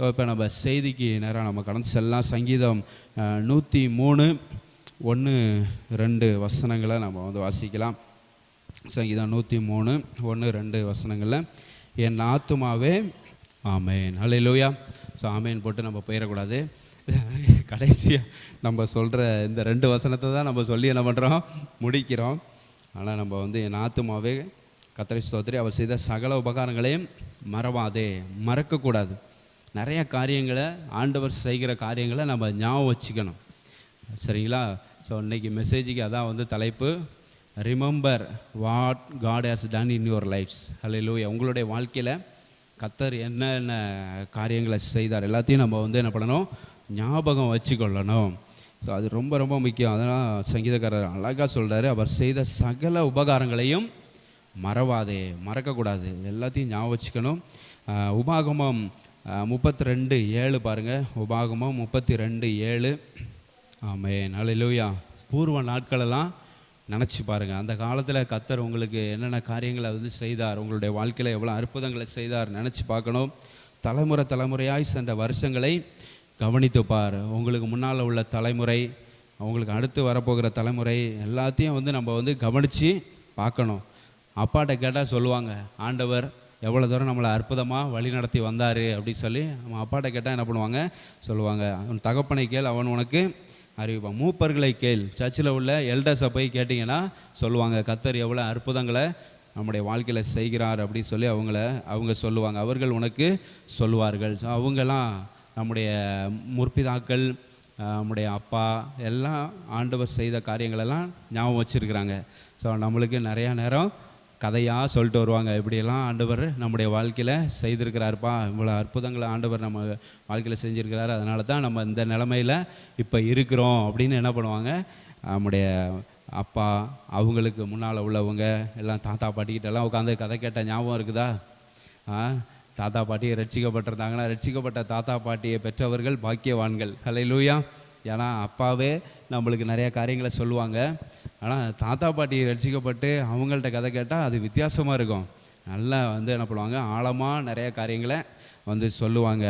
So இப்போ நம்ம செய்திக்கு நேராக நம்ம கடந்து செல்லாம். சங்கீதம் 103 1 2 வசனங்களை நம்ம வந்து வாசிக்கலாம். சங்கீதம் 103 1 2 வசனங்களில், என் ஆத்துமாவே ஆமேன் ஹல்லேலூயா. ஸோ ஆமேன் போட்டு நம்ம போயிடக்கூடாது. கடைசியாக நம்ம சொல்கிற இந்த 2 வசனத்தை தான் நம்ம சொல்லி என்ன பண்ணுறோம், முடிக்கிறோம். ஆனால் நம்ம வந்து என் ஆத்துமாவே கர்த்தரை ஸ்தோத்திரி, அவர் செய்த சகல உபகாரங்களையும் மறவாதே. மறக்கக்கூடாது. நிறைய காரியங்களை, ஆண்டவர் செய்கிற காரியங்களை நம்ம ஞாபகம் வச்சுக்கணும். சரிங்களா? ஸோ இன்றைக்கி மெசேஜுக்கு அதான் வந்து தலைப்பு, remember what God has done in your lifes. Hallelujah. உங்களுடைய வாழ்க்கையில் கர்த்தர் என்னென்ன காரியங்களை செய்தார் எல்லாத்தையும் நம்ம வந்து என்ன பண்ணணும், ஞாபகம் வச்சுக்கொள்ளணும். ஸோ அது ரொம்ப ரொம்ப முக்கியம். அதனால் சங்கீதக்காரர் அழகாக சொல்கிறாரு, அவர் செய்த சகல உபகாரங்களையும் மறவாதே. மறக்கக்கூடாது, எல்லாத்தையும் ஞாபகம் வச்சுக்கணும். உபாகமம் 32:7 பாருங்கள். உபாகமம் 32:7. ஆமென் ஹல்லேலூயா. பூர்வ நாட்களெல்லாம் நினச்சி பாருங்கள். அந்த காலத்தில் கர்த்தர் உங்களுக்கு என்னென்ன காரியங்களை வந்து செய்தார், உங்களுடைய வாழ்க்கையில் எவ்வளோ அற்புதங்களை செய்தார் நினச்சி பார்க்கணும். தலைமுறை தலைமுறையாய் சென்ற வருஷங்களை கவனித்துப்பார். உங்களுக்கு முன்னால் உள்ள தலைமுறை, அவங்களுக்கு அடுத்து வரப்போகிற தலைமுறை எல்லாத்தையும் வந்து நம்ம வந்து கவனித்து பார்க்கணும். அப்பாட்ட கேட்டால் சொல்லுவாங்க, ஆண்டவர் எவ்வளோ தூரம் நம்மளை அற்புதமாக வழி நடத்தி வந்தார் அப்படி சொல்லி நம்ம அப்பாட்ட கேட்டால் என்ன பண்ணுவாங்க, சொல்லுவாங்க. அவன் தகப்பனை கேள், அவன் உனக்கு அறிவிப்பான். மூப்பர்களை கேள், சர்ச்சில் உள்ள எல்டர்ஸை போய் கேட்டிங்கன்னா சொல்லுவாங்க, கர்த்தர் எவ்வளோ அற்புதங்களை நம்முடைய வாழ்க்கையில் செய்கிறார் அப்படி சொல்லி அவங்க சொல்லுவாங்க. அவர்கள் உனக்கு சொல்லுவார்கள். ஸோ அவங்கெல்லாம் நம்முடைய முற்பிதாக்கள், நம்முடைய அப்பா எல்லாம் ஆண்டவர் செய்த காரியங்களெல்லாம் ஞாபகம் வச்சுருக்கிறாங்க. ஸோ நம்மளுக்கு நிறையா நேரம் கதையாக சொல்லிட்டு வருவாங்க, இப்படியெல்லாம் ஆண்டவர் நம்முடைய வாழ்க்கையில் செய்திருக்கிறாருப்பா, இவ்வளோ அற்புதங்களை ஆண்டவர் நம்ம வாழ்க்கையில் செஞ்சுருக்கிறாரு, அதனால தான் நம்ம இந்த நிலமையில் இப்போ இருக்கிறோம் அப்படின்னு என்ன பண்ணுவாங்க, நம்முடைய அப்பா அவங்களுக்கு முன்னால் உள்ளவங்க எல்லாம் தாத்தா பாட்டிக்கிட்டெல்லாம் உட்காந்து கதை கேட்ட ஞாபகம் இருக்குதா? தாத்தா பாட்டியை ரட்சிக்கப்பட்டிருந்தாங்கன்னா, ரட்சிக்கப்பட்ட தாத்தா பாட்டியை பெற்றவர்கள் பாக்கியவான்கள். ஹல்லேலூயா. ஏன்னா அப்பாவே நம்மளுக்கு நிறைய காரியங்களை சொல்லுவாங்க. ஆனால் தாத்தா பாட்டி ரட்சிக்கப்பட்டு அவங்கள்ட்ட கதை கேட்டால் அது வித்தியாசமாக இருக்கும். நல்லா வந்து என்ன பண்ணுவாங்க, ஆழமாக நிறைய காரியங்களை வந்து சொல்லுவாங்க.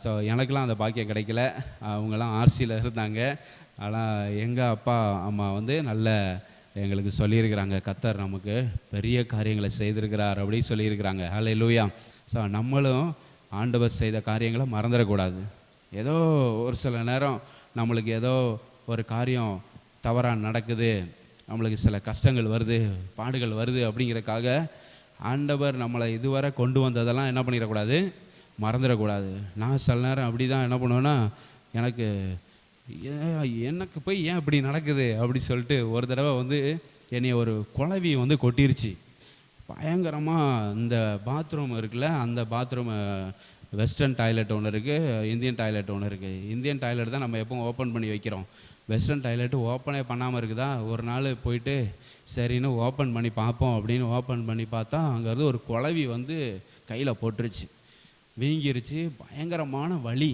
ஸோ எனக்கெலாம் அந்த பாக்கியம் கிடைக்கல. அவங்கெல்லாம் ஆர்சியில் இருந்தாங்க. ஆனால் எங்கள் அப்பா அம்மா வந்து நல்ல எங்களுக்கு சொல்லியிருக்கிறாங்க, கர்த்தர் நமக்கு பெரிய காரியங்களை செய்திருக்கிறார் அப்படின்னு சொல்லியிருக்கிறாங்க. ஹல்லேலூயா. ஸோ நம்மளும் ஆண்டவர் செய்த காரியங்களை மறந்துடக்கூடாது. ஏதோ ஒரு சில நேரம் நம்மளுக்கு ஏதோ ஒரு காரியம் தவறாக நடக்குது, நம்மளுக்கு சில கஷ்டங்கள் வருது, பாடுகள் வருது அப்படிங்கிறக்காக ஆண்டவர் நம்மளை இதுவரை கொண்டு வந்ததெல்லாம் என்ன பண்ணிடக்கூடாது, மறந்துடக்கூடாது. நான் சில நேரம் அப்படி தான் என்ன பண்ணுவேன்னா, எனக்கு போய் ஏன் இப்படி நடக்குது அப்படி சொல்லிட்டு ஒரு தடவை வந்து என்னை ஒரு குழவி வந்து கொட்டிருச்சு பயங்கரமாக. இந்த பாத்ரூம் இருக்குல்ல, அந்த பாத்ரூம் வெஸ்டர்ன் டாய்லெட் ஒன்று இருக்குது, இந்தியன் டாய்லெட் ஒன்று இருக்குது. இந்தியன் டாய்லெட் தான் நம்ம எப்போ ஓப்பன் பண்ணி வைக்கிறோம், வெஸ்டர்ன் டாய்லெட்டு ஓப்பனே பண்ணாமல் இருக்குதா. ஒரு நாள் போயிட்டு சரின்னு ஓப்பன் பண்ணி பார்ப்போம் அப்படின்னு ஓப்பன் பண்ணி பார்த்தா அங்கேருந்து ஒரு குழவி வந்து கையில் போட்டுருச்சு, வீங்கிருச்சு, பயங்கரமான வலி.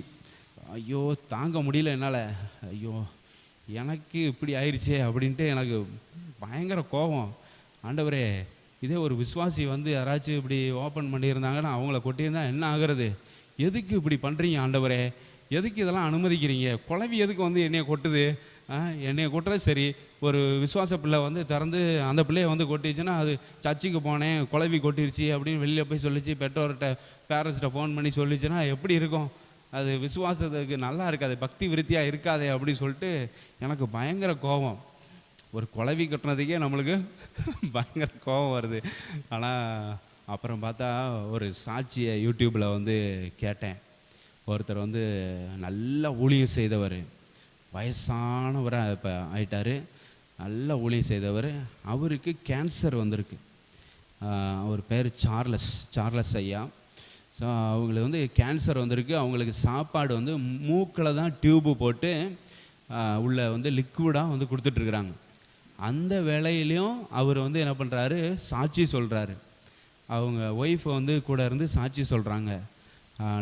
ஐயோ தாங்க முடியல என்னால், ஐயோ எனக்கு இப்படி ஆயிடுச்சே அப்படின்ட்டு எனக்கு பயங்கர கோபம். ஆண்டவரே, இதே ஒரு விசுவாசி வந்து யாராச்சும் இப்படி ஓப்பன் பண்ணியிருந்தாங்கன்னா அவங்கள கொட்டியிருந்தா என்ன ஆகிறது, எதுக்கு இப்படி பண்ணுறீங்க ஆண்டவரே, எதுக்கு இதெல்லாம் அனுமதிக்கிறீங்க, குழவி எதுக்கு வந்து என்னைய கொட்டுது, என்னைய கொட்டுறது சரி, ஒரு விசுவாச பிள்ளை வந்து திறந்து அந்த பிள்ளையை வந்து கொட்டிச்சுன்னா அது சர்ச்சுக்கு போனேன் குழவி கொட்டிருச்சு அப்படின்னு வெளியில் போய் சொல்லிச்சு, பெற்றோர்கிட்ட பேரண்ட்ஸ்கிட்ட ஃபோன் பண்ணி சொல்லிச்சுன்னா எப்படி இருக்கும், அது விசுவாசத்துக்கு நல்லா இருக்காது, பக்தி விருத்தியாக இருக்காதே அப்படின்னு சொல்லிட்டு எனக்கு பயங்கர கோபம். ஒரு குழவி கட்டுனதுக்கே நம்மளுக்கு பயங்கர கோபம் வருது. ஆனால் அப்புறம் பார்த்தா ஒரு சாட்சியை யூடியூப்பில் வந்து கேட்டேன். ஒருத்தர் வந்து நல்ல ஊழியம் செய்தவர், வயசானவராக இப்போ ஆயிட்டார், நல்ல ஊழியம் செய்தவர். அவருக்கு கேன்சர் வந்திருக்கு. அவர் பேர் சார்லஸ் ஐயா. ஸோ அவங்களுக்கு வந்து கேன்சர் வந்திருக்கு. அவங்களுக்கு சாப்பாடு வந்து மூக்கில் தான் டியூப்பு போட்டு உள்ள வந்து லிக்விடாக வந்து கொடுத்துட்ருக்குறாங்க. அந்த வேலையிலையும் அவர் வந்து என்ன பண்ணுறாரு, சாட்சி சொல்கிறாரு. அவங்க ஒய்ஃபை வந்து கூட இருந்து சாட்சி சொல்கிறாங்க,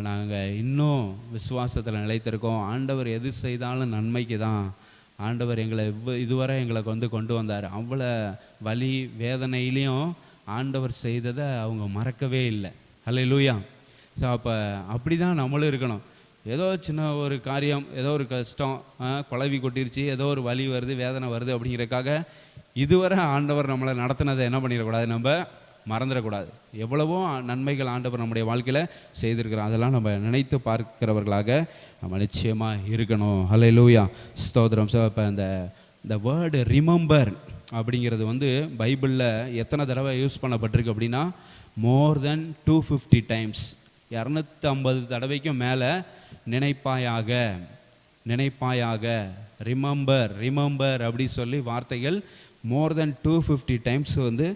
நாங்கள் இன்னும் விசுவாசத்தில் நிலைத்திருக்கோம், ஆண்டவர் எது செய்தாலும் நன்மைக்கு தான், ஆண்டவர் எங்களை இதுவரை எங்களை வந்து கொண்டு வந்தார், அவ்வளோ வலி வேதனையிலையும் ஆண்டவர் செய்ததை அவங்க மறக்கவே இல்லை. ஹல்லேலூயா. ஸோ அப்போ அப்படி தான் நம்மளும் இருக்கணும். ஏதோ சின்ன ஒரு காரியம், ஏதோ ஒரு கஷ்டம், குழவி கொட்டிருச்சு, ஏதோ ஒரு வலி வருது, வேதனை வருது அப்படிங்கிறக்காக இதுவரை ஆண்டவர் நம்மளை நடத்தினதை என்ன பண்ணிடக்கூடாது, நம்ம மறந்துடக்கூடாது. எவ்வளவோ நன்மைகள் ஆண்டவர் நம்முடைய வாழ்க்கையில் செய்திருக்கிறோம். அதெல்லாம் நம்ம நினைத்து பார்க்கிறவர்களாக நம்ம நிச்சயமாக இருக்கணும். ஹல்லேலூயா, ஸ்தோத்திரம். ஸோ இப்போ இந்த வேர்டு ரிமெம்பர் அப்படிங்கிறது வந்து பைபிளில் எத்தனை தடவை யூஸ் பண்ணப்பட்டிருக்கு அப்படின்னா மோர் தென் 250 டைம்ஸ், 250 தடவைக்கும் மேலே நினைப்பாயாக, நினைப்பாயாக, ரிமெம்பர் அப்படி சொல்லி வார்த்தைகள் மோர் தென் 250 டைம்ஸ் வந்து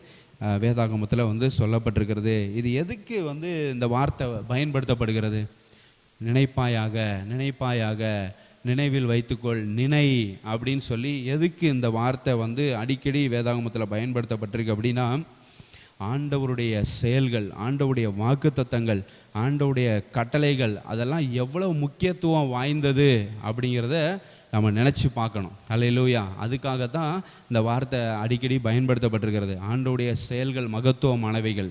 வேதாகமத்தில் வந்து சொல்லப்பட்டிருக்கிறது. இது எதுக்கு வந்து இந்த வார்த்தை பயன்படுத்தப்படுகிறது? நினைப்பாயாக, நினைப்பாயாக, நினைவில் வைத்துக்கொள், நினை அப்படின்னு சொல்லி எதுக்கு இந்த வார்த்தை வந்து அடிக்கடி வேதாகமத்தில் பயன்படுத்தப்பட்டிருக்கு அப்படின்னா ஆண்டவருடைய செயல்கள், ஆண்டவருடைய வாக்குத்தத்தங்கள், ஆண்டவருடைய கட்டளைகள் அதெல்லாம் எவ்வளோ முக்கியத்துவம் வாய்ந்தது அப்படிங்கிறத நம்ம நினச்சி பார்க்கணும். அல்லேலூயா. அதுக்காகத்தான் இந்த வார்த்தை அடிக்கடி பயன்படுத்தப்பட்டிருக்கிறது. ஆண்டவருடைய செயல்கள் மகத்துவமானவைகள்,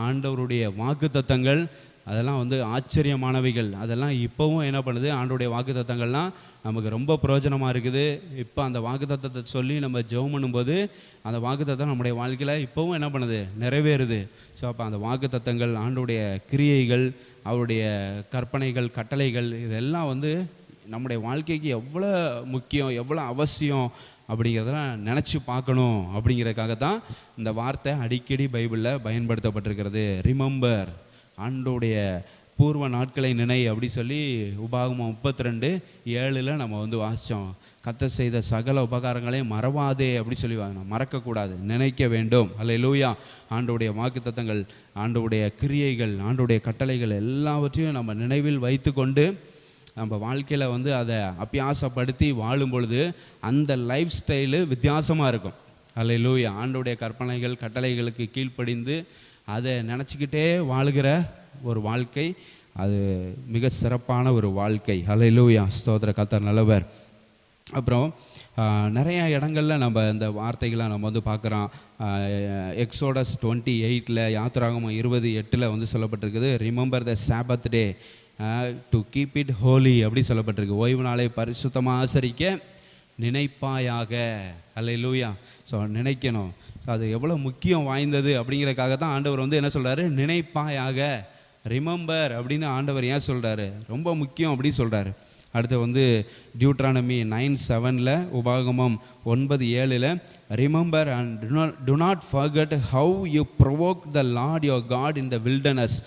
ஆண்டவருடைய வாக்குத்தத்தங்கள் அதெல்லாம் வந்து ஆச்சரியமானவைகள். அதெல்லாம் இப்போவும் என்ன பண்ணுது, ஆண்டவருடைய வாக்குத்தத்தங்கள்லாம் நமக்கு ரொம்ப பிரயோஜனமாக இருக்குது. இப்போ அந்த வாக்குத்தத்தத்தை சொல்லி நம்ம ஜெபம் பண்ணும்போது அந்த வாக்குத்தத்தம் நம்முடைய வாழ்க்கையில் இப்போவும் என்ன பண்ணுது, நிறைவேறுது. ஸோ அப்போ அந்த வாக்குத்தத்தங்கள், ஆண்டவருடைய கிரியைகள், அவருடைய கற்பனைகள், கட்டளைகள் இதெல்லாம் வந்து நம்முடைய வாழ்க்கைக்கு எவ்வளோ முக்கியம், எவ்வளோ அவசியம் அப்படிங்கிறதெல்லாம் நினச்சி பார்க்கணும். அப்படிங்கிறதுக்காக தான் இந்த வார்த்தை அடிக்கடி பைபிளில் பயன்படுத்தப்பட்டிருக்கிறது. ரிமெம்பர், ஆண்டோடைய பூர்வ நாட்களை நினை அப்படி சொல்லி உபாகமம் 32:7 நம்ம வந்து வாசித்தோம். கர்த்தர் செய்த சகல உபகாரங்களையும் மறவாதே அப்படி சொல்லி மறக்கக்கூடாது, நினைக்க வேண்டும். அல்லேலூயா. ஆண்டோடைய வாக்குத்தத்தங்கள், ஆண்டோடைய கிரியைகள், ஆண்டோடைய கட்டளைகள் எல்லாவற்றையும் நம்ம நினைவில் வைத்து கொண்டு நம்ம வாழ்க்கையில் வந்து அதை அபியாசப்படுத்தி வாழும் பொழுது அந்த லைஃப் ஸ்டைலு வித்தியாசமாக இருக்கும். அல்லேலூயா. ஆண்டோடைய கற்பனைகள், கட்டளைகளுக்கு கீழ்ப்படிந்து அதை நினச்சிக்கிட்டே வாழுகிற ஒரு வாழ்க்கை, அது மிக சிறப்பான ஒரு வாழ்க்கை. அல்லேலூயா, ஸ்தோத்திர. கர்த்தர் நல்லவர். அப்புறம் நிறைய இடங்களில் நம்ம இந்த வார்த்தைகளை நம்ம வந்து பார்க்குறோம். எக்ஸோடஸ் 28 யாத்திராகமம் 20:8 வந்து சொல்லப்பட்டிருக்குது, remember the Sabbath day to keep it holy அப்படி சொல்லப்பட்டிருக்கு. ஓய்வு நாளை பரிசுத்தமாக ஆசரிக்க நினைப்பாயாக. அல்லேலூயா. ஸோ நினைக்கணும். ஸோ அது எவ்வளோ முக்கியம் வாய்ந்தது அப்படிங்கிறதுக்காக தான் ஆண்டவர் வந்து என்ன சொல்கிறாரு, நினைப்பாயாக, ரிமெம்பர் அப்படின்னு ஆண்டவர் ஏன் சொல்கிறாரு, ரொம்ப முக்கியம் அப்படி சொல்கிறாரு. அடுத்து வந்து டியூட்ரானமி 9:7 உபாகமம் 9:7 remember and do not forget how you provoke the Lord your God in the wilderness.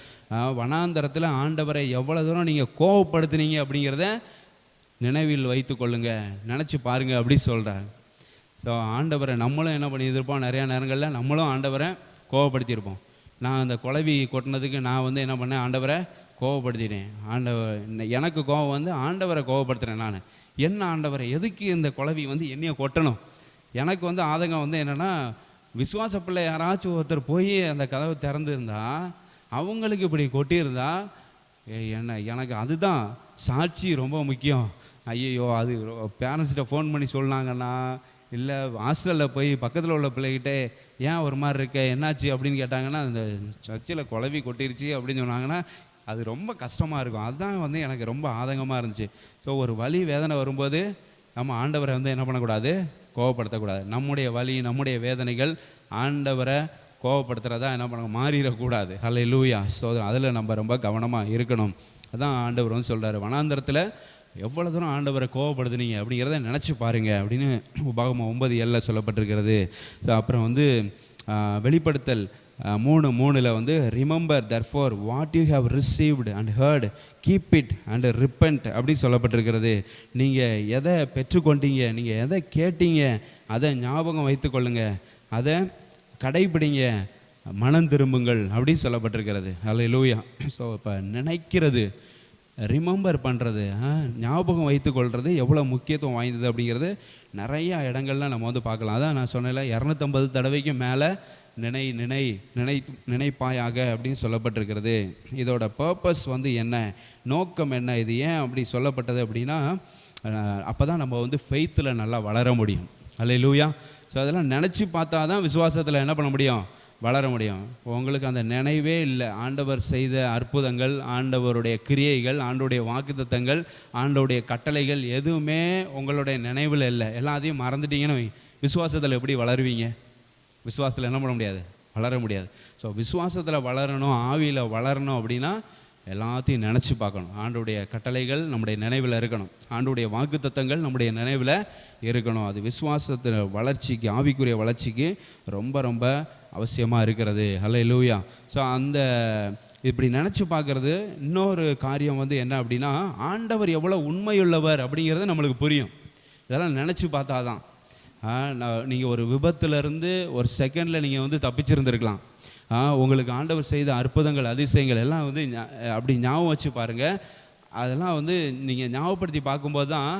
வனாந்தரத்தில் ஆண்டவரை எவ்வளோ தூரம் நீங்கள் கோவப்படுத்துனீங்க அப்படிங்கிறத நினைவில் வைத்து கொள்ளுங்க, நினச்சி பாருங்க அப்படி சொல்கிறார். ஸோ ஆண்டவரை நம்மளும் என்ன பண்ணியிருப்போம், நிறையா நேரங்களில் நம்மளும் ஆண்டவரை கோவப்படுத்தியிருப்போம். நான் அந்த குழவி கொட்டினதுக்கு நான் வந்து என்ன பண்ணேன், ஆண்டவரை கோவப்படுத்திட்டேன். எனக்கு கோவம் வந்து ஆண்டவரை கோவப்படுத்துகிறேன். நான் என்ன ஆண்டவரை எதுக்கு இந்த குழவி வந்து என்னைய கொட்டணும்? எனக்கு வந்து ஆதங்கம் வந்து என்னென்னா, விசுவாச பிள்ளை யாராச்சும் ஒருத்தர் போய் அந்த கதவை திறந்துருந்தா அவங்களுக்கு இப்படி கொட்டியிருந்தா எனக்கு அதுதான் சாட்சி ரொம்ப முக்கியம். ஐயோ, அது பேரண்ட்ஸ்கிட்ட ஃபோன் பண்ணி சொன்னாங்கன்னா, இல்லை ஹாஸ்டலில் போய் பக்கத்தில் உள்ள பிள்ளைகிட்ட ஏன் ஒரு மாதிரி இருக்க, என்னாச்சு அப்படின்னு கேட்டாங்கன்னா, அந்த சர்ச்சில் குழவி கொட்டிருச்சு அப்படின்னு சொன்னாங்கன்னா அது ரொம்ப கஷ்டமாக இருக்கும். அதுதான் வந்து எனக்கு ரொம்ப ஆதங்கமாக இருந்துச்சு. ஸோ ஒரு வலி வேதனை வரும்போது நம்ம ஆண்டவரை வந்து என்ன பண்ணக்கூடாது, கோவப்படுத்தக்கூடாது. நம்முடைய வலி, நம்முடைய வேதனைகள் ஆண்டவரை கோவப்படுத்துகிறதா என்ன பண்ண மாறிடக்கூடாது. அல்லேலூயா. ஸோ அதில் நம்ம ரொம்ப கவனமாக இருக்கணும். அதான் ஆண்டவர் வந்து சொல்கிறார், வனாந்தரத்தில் எவ்வளோ தூரம் ஆண்டவரை கோவப்படுத்துனீங்க அப்படிங்கிறத நினச்சி பாருங்க அப்படின்னு உபாகமம் 9:7 சொல்லப்பட்டிருக்கிறது. ஸோ அப்புறம் வந்து வெளிப்படுத்தல் 3:3 வந்து remember therefore what you have received and heard keep it and repent அப்படி சொல்லப்பட்டிருக்கிறது. நீங்கள் எதை பெற்றுக்கொண்டீங்க, நீங்கள் எதை கேட்டீங்க அதை ஞாபகம் வைத்து கொள்ளுங்க, அதை கடைபிடிங்க, மனம் திரும்புங்கள் அப்படின்னு சொல்லப்பட்டிருக்கிறது. அல்லேலூயா. ஸோ இப்போ நினைக்கிறது, ரிமெம்பர் பண்ணுறது, ஞாபகம் வைத்து கொள்வது எவ்வளோ முக்கியத்துவம் வாய்ந்தது அப்படிங்கிறது நிறையா இடங்கள்லாம் நம்ம வந்து பார்க்கலாம். அதான் நான் சொன்னேன்ல, 250 தடவைக்கு மேலே நினை நினை நினை நினைப்பாயாக அப்படின்னு சொல்லப்பட்டிருக்கிறது. இதோட பர்பஸ் வந்து என்ன, நோக்கம் என்ன, இது ஏன் அப்படி சொல்லப்பட்டது அப்படின்னா, அப்போ தான் நம்ம வந்து ஃபெய்த்தில் நல்லா வளர முடியும். அல்லேலூயா. ஸோ அதெல்லாம் நினச்சி பார்த்தா தான் விசுவாசத்தில் என்ன பண்ண முடியும், வளர முடியும். உங்களுக்கு அந்த நினைவே இல்லை. ஆண்டவர் செய்த அற்புதங்கள், ஆண்டவருடைய கிரியைகள், ஆண்டவருடைய வாக்குத்தத்தங்கள், ஆண்டவருடைய கட்டளைகள் எதுவுமே உங்களுடைய நினைவில் இல்லை. எல்லாத்தையும் மறந்துட்டீங்கன்னு விசுவாசத்தில் எப்படி வளருவீங்க? விசுவாசத்தில் என்ன பண்ண முடியாது, வளர முடியாது. ஸோ விசுவாசத்தில் வளரணும், ஆவியில் வளரணும் அப்படின்னா எல்லாத்தையும் நினச்சி பார்க்கணும். ஆண்டோடைய கட்டளைகள் நம்முடைய நினைவில் இருக்கணும், ஆண்டோடைய வாக்குத்தத்தங்கள் நம்முடைய நினைவில் இருக்கணும். அது விசுவாசத்தில் வளர்ச்சிக்கு, ஆவிக்குரிய வளர்ச்சிக்கு ரொம்ப ரொம்ப அவசியமாக இருக்கிறது. ஹல்லேலூயா. ஸோ அந்த இப்படி நினச்சி பார்க்குறது. இன்னொரு காரியம் வந்து என்ன அப்படின்னா, ஆண்டவர் எவ்வளோ உண்மையுள்ளவர் அப்படிங்கிறது நம்மளுக்கு புரியும். இதெல்லாம் நினச்சி பார்த்தா தான். நீங்கள் ஒரு விபத்துலேருந்து ஒரு செகண்டில் நீங்கள் வந்து தப்பிச்சிருந்துருக்கலாம். உங்களுக்கு ஆண்டவர் செய்த அற்புதங்கள், அதிசயங்கள் எல்லாம் வந்து அப்படி ஞாபகம் வச்சு பாருங்கள். அதெல்லாம் வந்து நீங்கள் ஞாபகப்படுத்தி பார்க்கும்போது தான்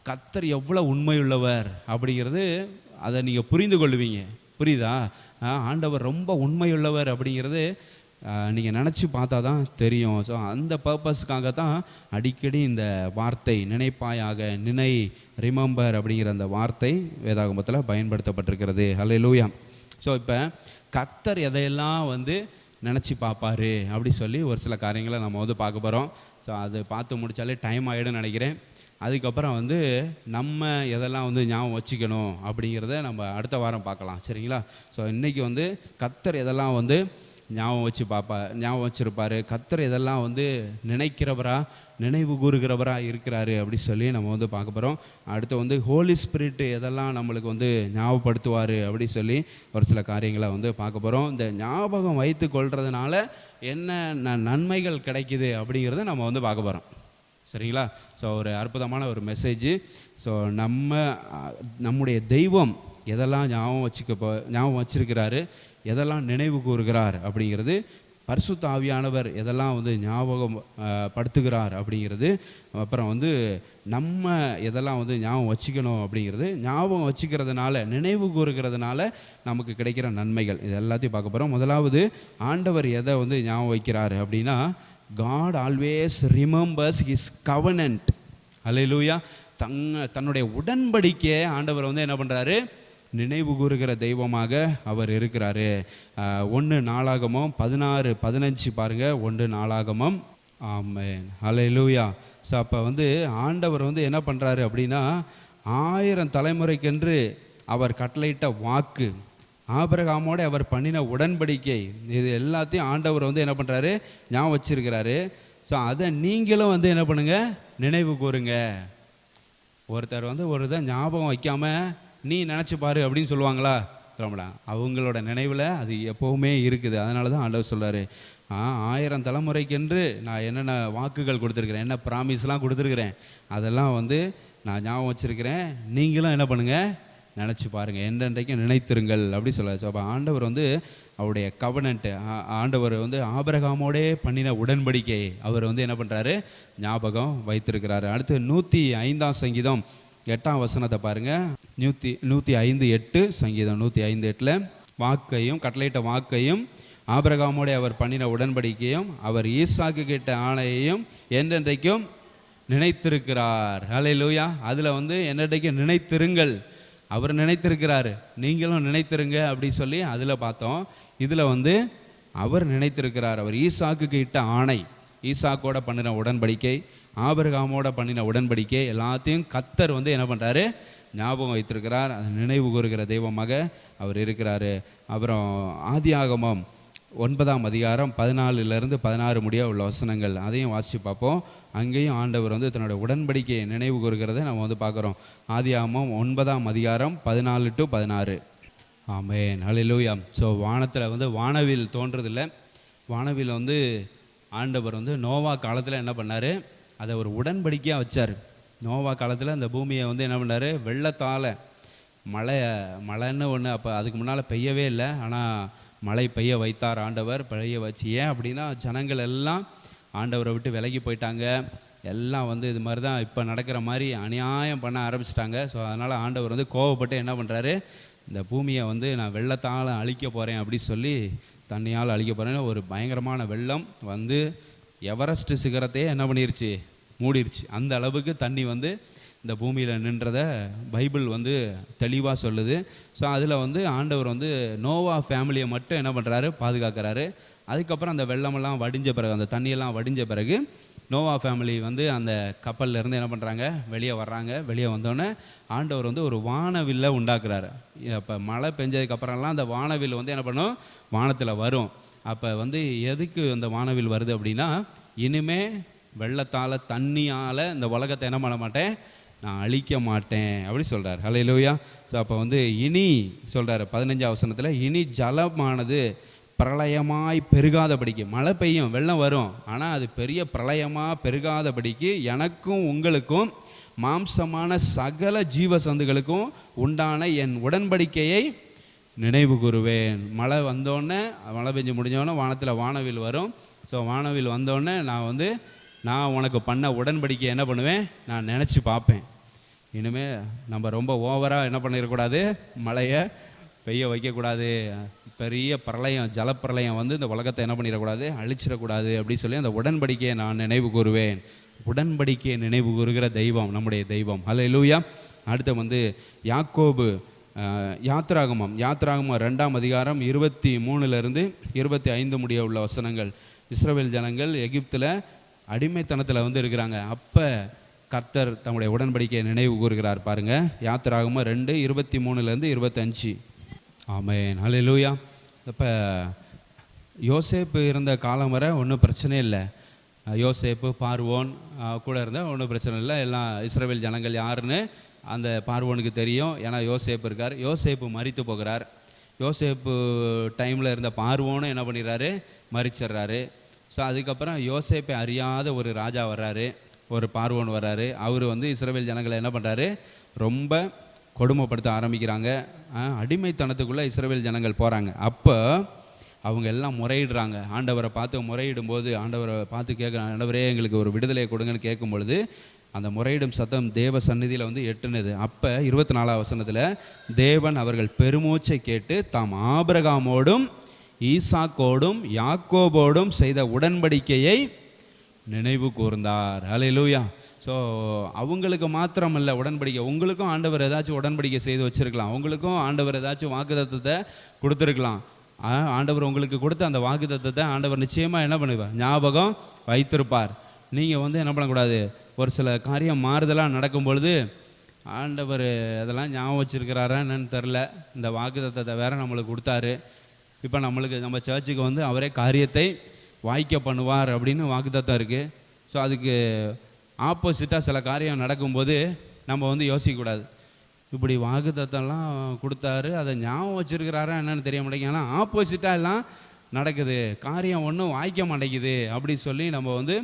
கர்த்தர் எவ்வளோ உண்மையுள்ளவர் அப்படிங்கிறது அதை நீங்கள் புரிந்து கொள்வீங்க. புரியுதா? ஆண்டவர் ரொம்ப உண்மையுள்ளவர் அப்படிங்கிறது நீங்கள் நினச்சி பார்த்தா தான் தெரியும். ஸோ அந்த பர்பஸ்க்காக தான் அடிக்கடி இந்த வார்த்தை நினைப்பாயாக, நினை, ரிமெம்பர் அப்படிங்கிற அந்த வார்த்தை வேதாகமத்தில் பயன்படுத்தப்பட்டிருக்கிறது. ஹல்லேலூயா. ஸோ இப்போ கர்த்தர் எதையெல்லாம் வந்து நினச்சி பார்ப்பாரு அப்படி சொல்லி ஒரு சில காரியங்களை நம்ம வந்து பார்க்க போகிறோம். ஸோ அது பார்த்து முடித்தாலே டைம் ஆகிடும்னு நினைக்கிறேன். அதுக்கப்புறம் வந்து நம்ம எதெல்லாம் வந்து ஞாபகம் வச்சுக்கணும் அப்படிங்கிறத நம்ம அடுத்த வாரம் பார்க்கலாம். சரிங்களா? ஸோ இன்றைக்கி வந்து கர்த்தர் எதெல்லாம் வந்து ஞாபகம் வச்சுருப்பார், கர்த்தர் எதெல்லாம் வந்து நினைக்கிறவரா, நினைவு கூறுகிறவரா இருக்கிறாரு அப்படி சொல்லி நம்ம வந்து பார்க்க போகிறோம். அடுத்து வந்து ஹோலி ஸ்பிரிட் எதெல்லாம் நம்மளுக்கு வந்து ஞாபகப்படுத்துவார் அப்படி சொல்லி ஒரு சில காரியங்களை வந்து பார்க்க போகிறோம். இந்த ஞாபகம் வைத்து கொள்றதுனால என்ன நன்மைகள் கிடைக்குது அப்படிங்கிறத நம்ம வந்து பார்க்க போகிறோம். சரிங்களா? ஸோ ஒரு அற்புதமான ஒரு மெசேஜ். ஸோ நம்முடைய தெய்வம் எதெல்லாம் ஞாபகம் வச்சிருக்கிறாரு, எதெல்லாம் நினைவு கூறுகிறார் அப்படிங்கிறது, பரிசுத்த ஆவியானவர் எதெல்லாம் வந்து ஞாபகம் படுத்துகிறார் அப்படிங்கிறது, அப்புறம் வந்து நம்ம எதெல்லாம் வந்து ஞாபகம் வச்சுக்கணும் அப்படிங்கிறது, ஞாபகம் வச்சுக்கிறதுனால, நினைவு கூறுகிறதுனால நமக்கு கிடைக்கிற நன்மைகள், இது எல்லாத்தையும் பார்க்க போகிறோம். முதலாவது ஆண்டவர் எதை வந்து ஞாபகம் வைக்கிறார் அப்படின்னா, God always remembers his covenant. அல்லேலூயா. தன்னுடைய உடன்படிக்கையை ஆண்டவர் வந்து என்ன பண்ணுறாரு, நினைவு கூறுகிற தெய்வமாக அவர் இருக்கிறாரு. 1 நாளாகமம் 16:15 பாருங்கள். 1 நாளாகமம். ஆமென். அல்லேலூயா. ஸோ அப்போ வந்து ஆண்டவர் வந்து என்ன பண்ணுறாரு அப்படின்னா, 1000 தலைமுறைக்கென்று அவர் கட்டளையிட்ட வாக்கு, ஆபிரகாமோட அவர் பண்ணின உடன்படிக்கை, இது எல்லாத்தையும் ஆண்டவர் வந்து என்ன பண்ணுறாரு, ஞாபகம் வச்சிருக்கிறாரு. ஸோ அதை நீங்களும் வந்து என்ன பண்ணுங்கள், நினைவு கூறுங்க. ஒருத்தர் வந்து ஒரு இதை ஞாபகம் வைக்காமல் நீ நினச்சி பாரு அப்படின்னு சொல்லுவாங்களா? சொல்லமாடா. அவங்களோட நினைவில் அது எப்போவுமே இருக்குது. அதனால தான் ஆண்டவர் சொல்கிறாரு, 1000 தலைமுறைக்கென்று நான் என்னென்ன வாக்குகள் கொடுத்துருக்குறேன், என்ன ப்ராமிஸ்லாம் கொடுத்துருக்குறேன், அதெல்லாம் வந்து நான் ஞாபகம் வச்சுருக்கிறேன். நீங்களும் என்ன பண்ணுங்கள், நினச்சி பாருங்கள், என்றென்றைக்கும் நினைத்திருங்கள் அப்படி சொல்ல. ஸோ அப்போ ஆண்டவர் வந்து அவருடைய கவனன்ட்டு, ஆண்டவர் வந்து ஆபிரகாமோடே பண்ணின உடன்படிக்கை அவர் வந்து என்ன பண்ணுறாரு, ஞாபகம் வைத்திருக்கிறாரு. அடுத்து 105ஆம் சங்கீதம் 8ஆம் வசனத்தை பாருங்கள். 105:8 சங்கீதம் 105:8 வாக்கையும் கட்டளையிட்ட வாக்கையும், ஆபிரகாமோட அவர் பண்ணின உடன்படிக்கையும், அவர் ஈசாக்கு கிட்ட ஆணையையும் என்றென்றைக்கும் நினைத்திருக்கிறார். ஹல்லேலூயா. அதில் வந்து என்றென்றைக்கும் நினைத்திருங்கள், அவர் நினைத்திருக்கிறாரு, நீங்களும் நினைத்திருங்க அப்படி சொல்லி அதில் பார்த்தோம். இதில் வந்து அவர் நினைத்திருக்கிறார். அவர் ஈசாக்கு இட்ட ஆணை, ஈசாக்கோட பண்ணின உடன்படிக்கை, ஆபிரகாமோட பண்ணின உடன்படிக்கை எல்லாத்தையும் கர்த்தர் வந்து என்ன பண்ணுறாரு, ஞாபகம் வைத்திருக்கிறார். அது நினைவு கூறுகிற தெய்வமாக அவர் இருக்கிறாரு. அப்புறம் ஆதியாகமம் 9ஆம் அதிகாரம் 14 16 முடிய உள்ள வசனங்கள், அதையும் வாசித்து பார்ப்போம். அங்கேயும் ஆண்டவர் வந்து தன்னோட உடன்படிக்கையை நினைவு கூறுகிறத நம்ம வந்து பார்க்குறோம். ஆதியாகமம் 9ஆம் அதிகாரம் 14 to 16. ஆமென். ஹல்லேலூயா. ஸோ வானத்தில் வந்து வானவில் தோன்றதில்லை. வானவில் வந்து ஆண்டவர் வந்து நோவா காலத்தில் என்ன பண்ணார், அதை ஒரு உடன்படிக்கையாக வச்சார். நோவா காலத்தில் அந்த பூமியை வந்து என்ன பண்ணார், வெள்ளத்தால் மழைன்னு ஒன்று அப்போ அதுக்கு முன்னால் பெய்யவே இல்லை, ஆனால் மழை பெய்ய வைத்தார் ஆண்டவர், பெய்ய வச்சு. ஏன் அப்படின்னா ஜனங்கள் எல்லாம் ஆண்டவரை விட்டு விலகி போயிட்டாங்க. எல்லாம் வந்து இது மாதிரி தான் இப்போ நடக்கிற மாதிரி அநியாயம் பண்ண ஆரம்பிச்சிட்டாங்க. ஸோ அதனால் ஆண்டவர் வந்து கோவப்பட்டு என்ன பண்ணுறாரு, இந்த பூமியை வந்து நான் வெள்ளத்தால் அழிக்க போகிறேன் அப்படி சொல்லி, தண்ணியால் அழிக்க போகிறேன்னு ஒரு பயங்கரமான வெள்ளம் வந்து எவரெஸ்ட் சிகரத்தையே என்ன பண்ணிருச்சு, மூடிருச்சு. அந்த அளவுக்கு தண்ணி வந்து இந்த பூமியில் நின்றதை பைபிள் வந்து தெளிவாக சொல்லுது. ஸோ அதில் வந்து ஆண்டவர் வந்து நோவா ஃபேமிலியை மட்டும் என்ன பண்ணுறாரு, பாதுகாக்கிறாரு. அதுக்கப்புறம் அந்த வெள்ளமெல்லாம் வடிஞ்ச பிறகு, அந்த தண்ணியெல்லாம் வடிஞ்ச பிறகு நோவா ஃபேமிலி வந்து அந்த கப்பலில் இருந்து என்ன பண்ணுறாங்க, வெளியே வர்றாங்க. வெளியே வந்தோடனே ஆண்டவர் வந்து ஒரு வானவில்லை உண்டாக்குறாரு. இப்போ மழை பெஞ்சதுக்கப்புறம்லாம் அந்த வானவில் வந்து என்ன பண்ணும், வானத்தில் வரும். அப்போ வந்து எதுக்கு அந்த வானவில் வருது அப்படின்னா, இனிமே வெள்ளத்தால் தண்ணியால் இந்த உலகத்தை என்ன பண்ண மாட்டேன், நான் அழிக்க மாட்டேன் அப்படி சொல்கிறார். ஹல்லேலூயா. ஸோ அப்போ வந்து இனி சொல்கிறார் 15ஆம் வசனத்தில், இனி ஜலமானது பிரளயமாய் பெருகாதபடிக்கு, மழை பெய்யும், வெள்ளம் வரும், ஆனால் அது பெரிய பிரளயமாக பெருகாதபடிக்கு எனக்கும் உங்களுக்கும் மாம்சமான சகல ஜீவசந்துகளுக்கும் உண்டான என் உடன்படிக்கையை நினைவு கூறுவேன். மழை வந்தோடனே, மழை பெஞ்சு முடிஞ்சோடனே வானத்தில் வானவில் வரும். ஸோ வானவில் வந்தோடனே நான் உனக்கு பண்ண உடன்படிக்கை என்ன பண்ணுவேன், நான் நினச்சி பார்ப்பேன். இனிமேல் நம்ம ரொம்ப ஓவராக என்ன பண்ணிடக்கூடாது, மழையை பெய்ய வைக்கக்கூடாது. பெரிய பிரளயம், ஜலப்பிரளயம் வந்து இந்த உலகத்தை என்ன பண்ணிடக்கூடாது, அழிச்சிடக்கூடாது அப்படின்னு சொல்லி அந்த உடன்படிக்கையை நான் நினைவு கூறுவேன். உடன்படிக்கையை நினைவு கூறுகிற தெய்வம் நம்முடைய தெய்வம். ஹல்லேலூயா. அடுத்து வந்து யாக்கோபு யாத்திராகமம் 2ஆம் அதிகாரம் 23 25 முடிய உள்ள வசனங்கள். இஸ்ரவேல் ஜனங்கள் எகிப்தில் அடிமைத்தனத்தில் வந்து இருக்கிறாங்க. அப்போ கர்த்தர் தம்முடைய உடன்படிக்கையை நினைவு கூறுகிறார். பாருங்க, யாத்திராகமம் 2 23 ஆமென். ஹல்லேலூயா. இப்போ யோசேப்பு இருந்த காலம் வரை ஒன்றும் பிரச்சனை இல்லை. யோசேப்பு பார்வோன் கூட இருந்தால் ஒன்றும் பிரச்சனை இல்லை. எல்லாம் இஸ்ரவேல் ஜனங்கள் யாருன்னு அந்த பார்வோனுக்கு தெரியும். ஏன்னா யோசேப்பு இருக்கார். யோசேப்பு மரித்து போகிறார். யோசேப்பு டைமில் இருந்த பார்வோனும் என்ன பண்ணிடுறாரு, மரிச்சிட்றாரு. ஸோ அதுக்கப்புறம் யோசேப்பை அறியாத ஒரு ராஜா வர்றாரு, ஒரு பார்வோன் வர்றாரு. அவர் வந்து இஸ்ரவேல் ஜனங்களை என்ன பண்ணுறாரு, ரொம்ப கொடுமைப்படுத்த ஆரம்பிக்கிறாங்க. அடிமைத்தனத்துக்குள்ளே இஸ்ரவேல் ஜனங்கள் போகிறாங்க. அப்போ அவங்க எல்லாம் முறையிடுறாங்க. ஆண்டவரை பார்த்து முறையிடும்போது, ஆண்டவரை பார்த்து கேட்குறாங்க, ஆண்டவரே எங்களுக்கு ஒரு விடுதலை கொடுங்கன்னு கேட்கும் பொழுது அந்த முறையிடும் சத்தம் தேவ சந்நிதியில் வந்து எட்டுனது. அப்போ 24ஆம் வசனத்தில், தேவன் அவர்கள் பெருமூச்சை கேட்டு தாம் ஆபிரகாமோடும் ஈசாக்கோடும் யாக்கோபோடும் செய்த உடன்படிக்கையை நினைவு கூர்ந்தார். ஹல்லேலூயா. ஸோ அவங்களுக்கு மாத்திரம் இல்லை உடன்படிக்கை, உங்களுக்கும் ஆண்டவர் ஏதாச்சும் உடன்படிக்கை செய்து வச்சுருக்கலாம். உங்களுக்கும் ஆண்டவர் ஏதாச்சும் வாக்குத்தத்தத்தை கொடுத்துருக்கலாம். ஆண்டவர் உங்களுக்கு கொடுத்த அந்த வாக்குத்தத்தத்தை ஆண்டவர் நிச்சயமாக என்ன பண்ணுவார், ஞாபகம் வைத்திருப்பார். நீங்கள் வந்து என்ன பண்ணக்கூடாது, ஒரு சில காரியம் மாறுதலாக நடக்கும் பொழுது ஆண்டவர் அதெல்லாம் ஞாபகம் வச்சுருக்கிறாரா என்னன்னு தெரில, இந்த வாக்குத்தத்தத்தை வேற நம்மளுக்கு கொடுத்தாரு, இப்போ நம்ம சர்ச்சுக்கு வந்து அவரே காரியத்தை வாய்க்க பண்ணுவார் அப்படின்னு வாக்குத்தத்தம் இருக்குது. ஸோ அதுக்கு ஆப்போசிட்டாக சில காரியம் நடக்கும்போது நம்ம வந்து யோசிக்கக்கூடாது, இப்படி வாக்குத்தத்தம்லாம் கொடுத்தாரு, அதை ஞாபகம் வச்சுருக்கிறாரா என்னன்னு தெரிய மாட்டேங்குது, ஆனால் ஆப்போசிட்டாக எல்லாம் நடக்குது, காரியம் ஒன்றும் வாய்க்க மாட்டேங்குது அப்படி சொல்லி நம்ம வந்து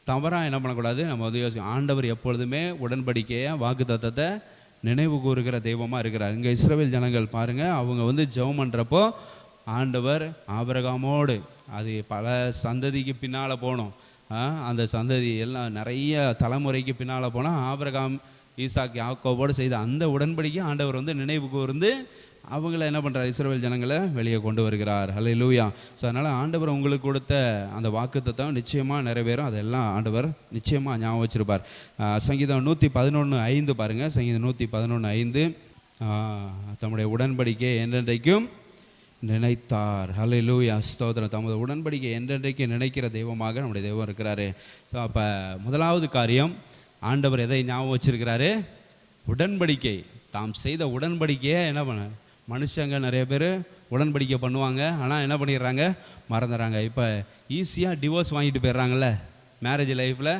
தவறாக என்ன பண்ணக்கூடாது, நம்ம வந்து ஆண்டவர் எப்பொழுதுமே உடன்படிக்கையை வாக்குத்தத்தத்தை நினைவு கூறுகிற தெய்வமாக இருக்கிறார். இங்கே இஸ்ரவேல் ஜனங்கள் பாருங்கள், அவங்க வந்து ஜெபம் பண்ணுறப்போ ஆண்டவர் ஆபிரகாமோடு, அது பல சந்ததிக்கு பின்னால் போனோம், அந்த சந்ததி எல்லாம் நிறைய தலைமுறைக்கு பின்னால் போனால் ஆபிரகாம் ஈசாக் யாக்கோபோடு செய்த அந்த உடன்படிக்கை ஆண்டவர் வந்து நினைவு கூர்ந்து அவங்கள என்ன பண்ணுறார், இஸ்ரவேல் ஜனங்களை வெளியே கொண்டு வருகிறார். ஹல்லேலூயா. ஸோ அதனால் ஆண்டவர் உங்களுக்கு கொடுத்த அந்த வாக்குத்தத்தம் நிச்சயமாக நிறைவேறும். அதெல்லாம் ஆண்டவர் நிச்சயமாக ஞாபகம் வச்சிருப்பார். சங்கீதம் 111:5 பாருங்கள். சங்கீதம் 111:5, தம்முடைய உடன்படிக்கை என்றென்றைக்கும் நினைத்தார். ஹல்லேலூயா, ஸ்தோத்திரம். தமது உடன்படிக்கை என்றென்றைக்கு நினைக்கிற தெய்வமாக நம்முடைய தெய்வம் இருக்கிறாரு. ஸோ அப்போ முதலாவது காரியம், ஆண்டவர் எதை ஞாபகம் வச்சிருக்கிறாரு, உடன்படிக்கை. தாம் செய்த உடன்படிக்கையை என்ன பண்ண, மனுஷங்க நிறைய பேர் உடன்படிக்கை பண்ணுவாங்க, ஆனால் என்ன பண்ணிடுறாங்க, மறந்துடுறாங்க. இப்போ ஈஸியாக டிவோர்ஸ் வாங்கிட்டு போயிடுறாங்கல்ல மேரேஜ் லைஃப்பில்,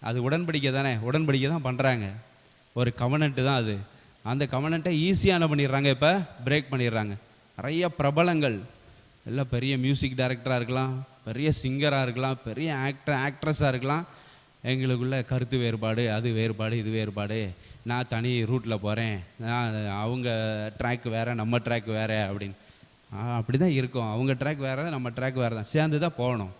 அது உடன்படிக்கை தானே, உடன்படிக்கை தான் பண்ணுறாங்க, ஒரு கவனன்ட்டு தான் அது. அந்த கவனன்ட்டை ஈஸியாக என்ன பண்ணிடுறாங்க, இப்போ பிரேக் பண்ணிடுறாங்க. நிறைய பிரபலங்கள் எல்லாம் பெரிய மியூசிக் டைரக்டராக இருக்கலாம், பெரிய சிங்கராக இருக்கலாம், பெரிய ஆக்ட்ரஸாக இருக்கலாம், எங்களுக்குள்ள கருத்து வேறுபாடு, அது வேறுபாடு, இது வேறுபாடு, நான் தனி ரூட்டில் போகிறேன், நான் அவங்க ட்ராக் வேறு நம்ம ட்ராக் வேறு அப்படின்னு அப்படி தான் இருக்கும். அவங்க ட்ராக் வேறு நம்ம ட்ராக் வேறு தான், சேர்ந்து தான் போகணும்.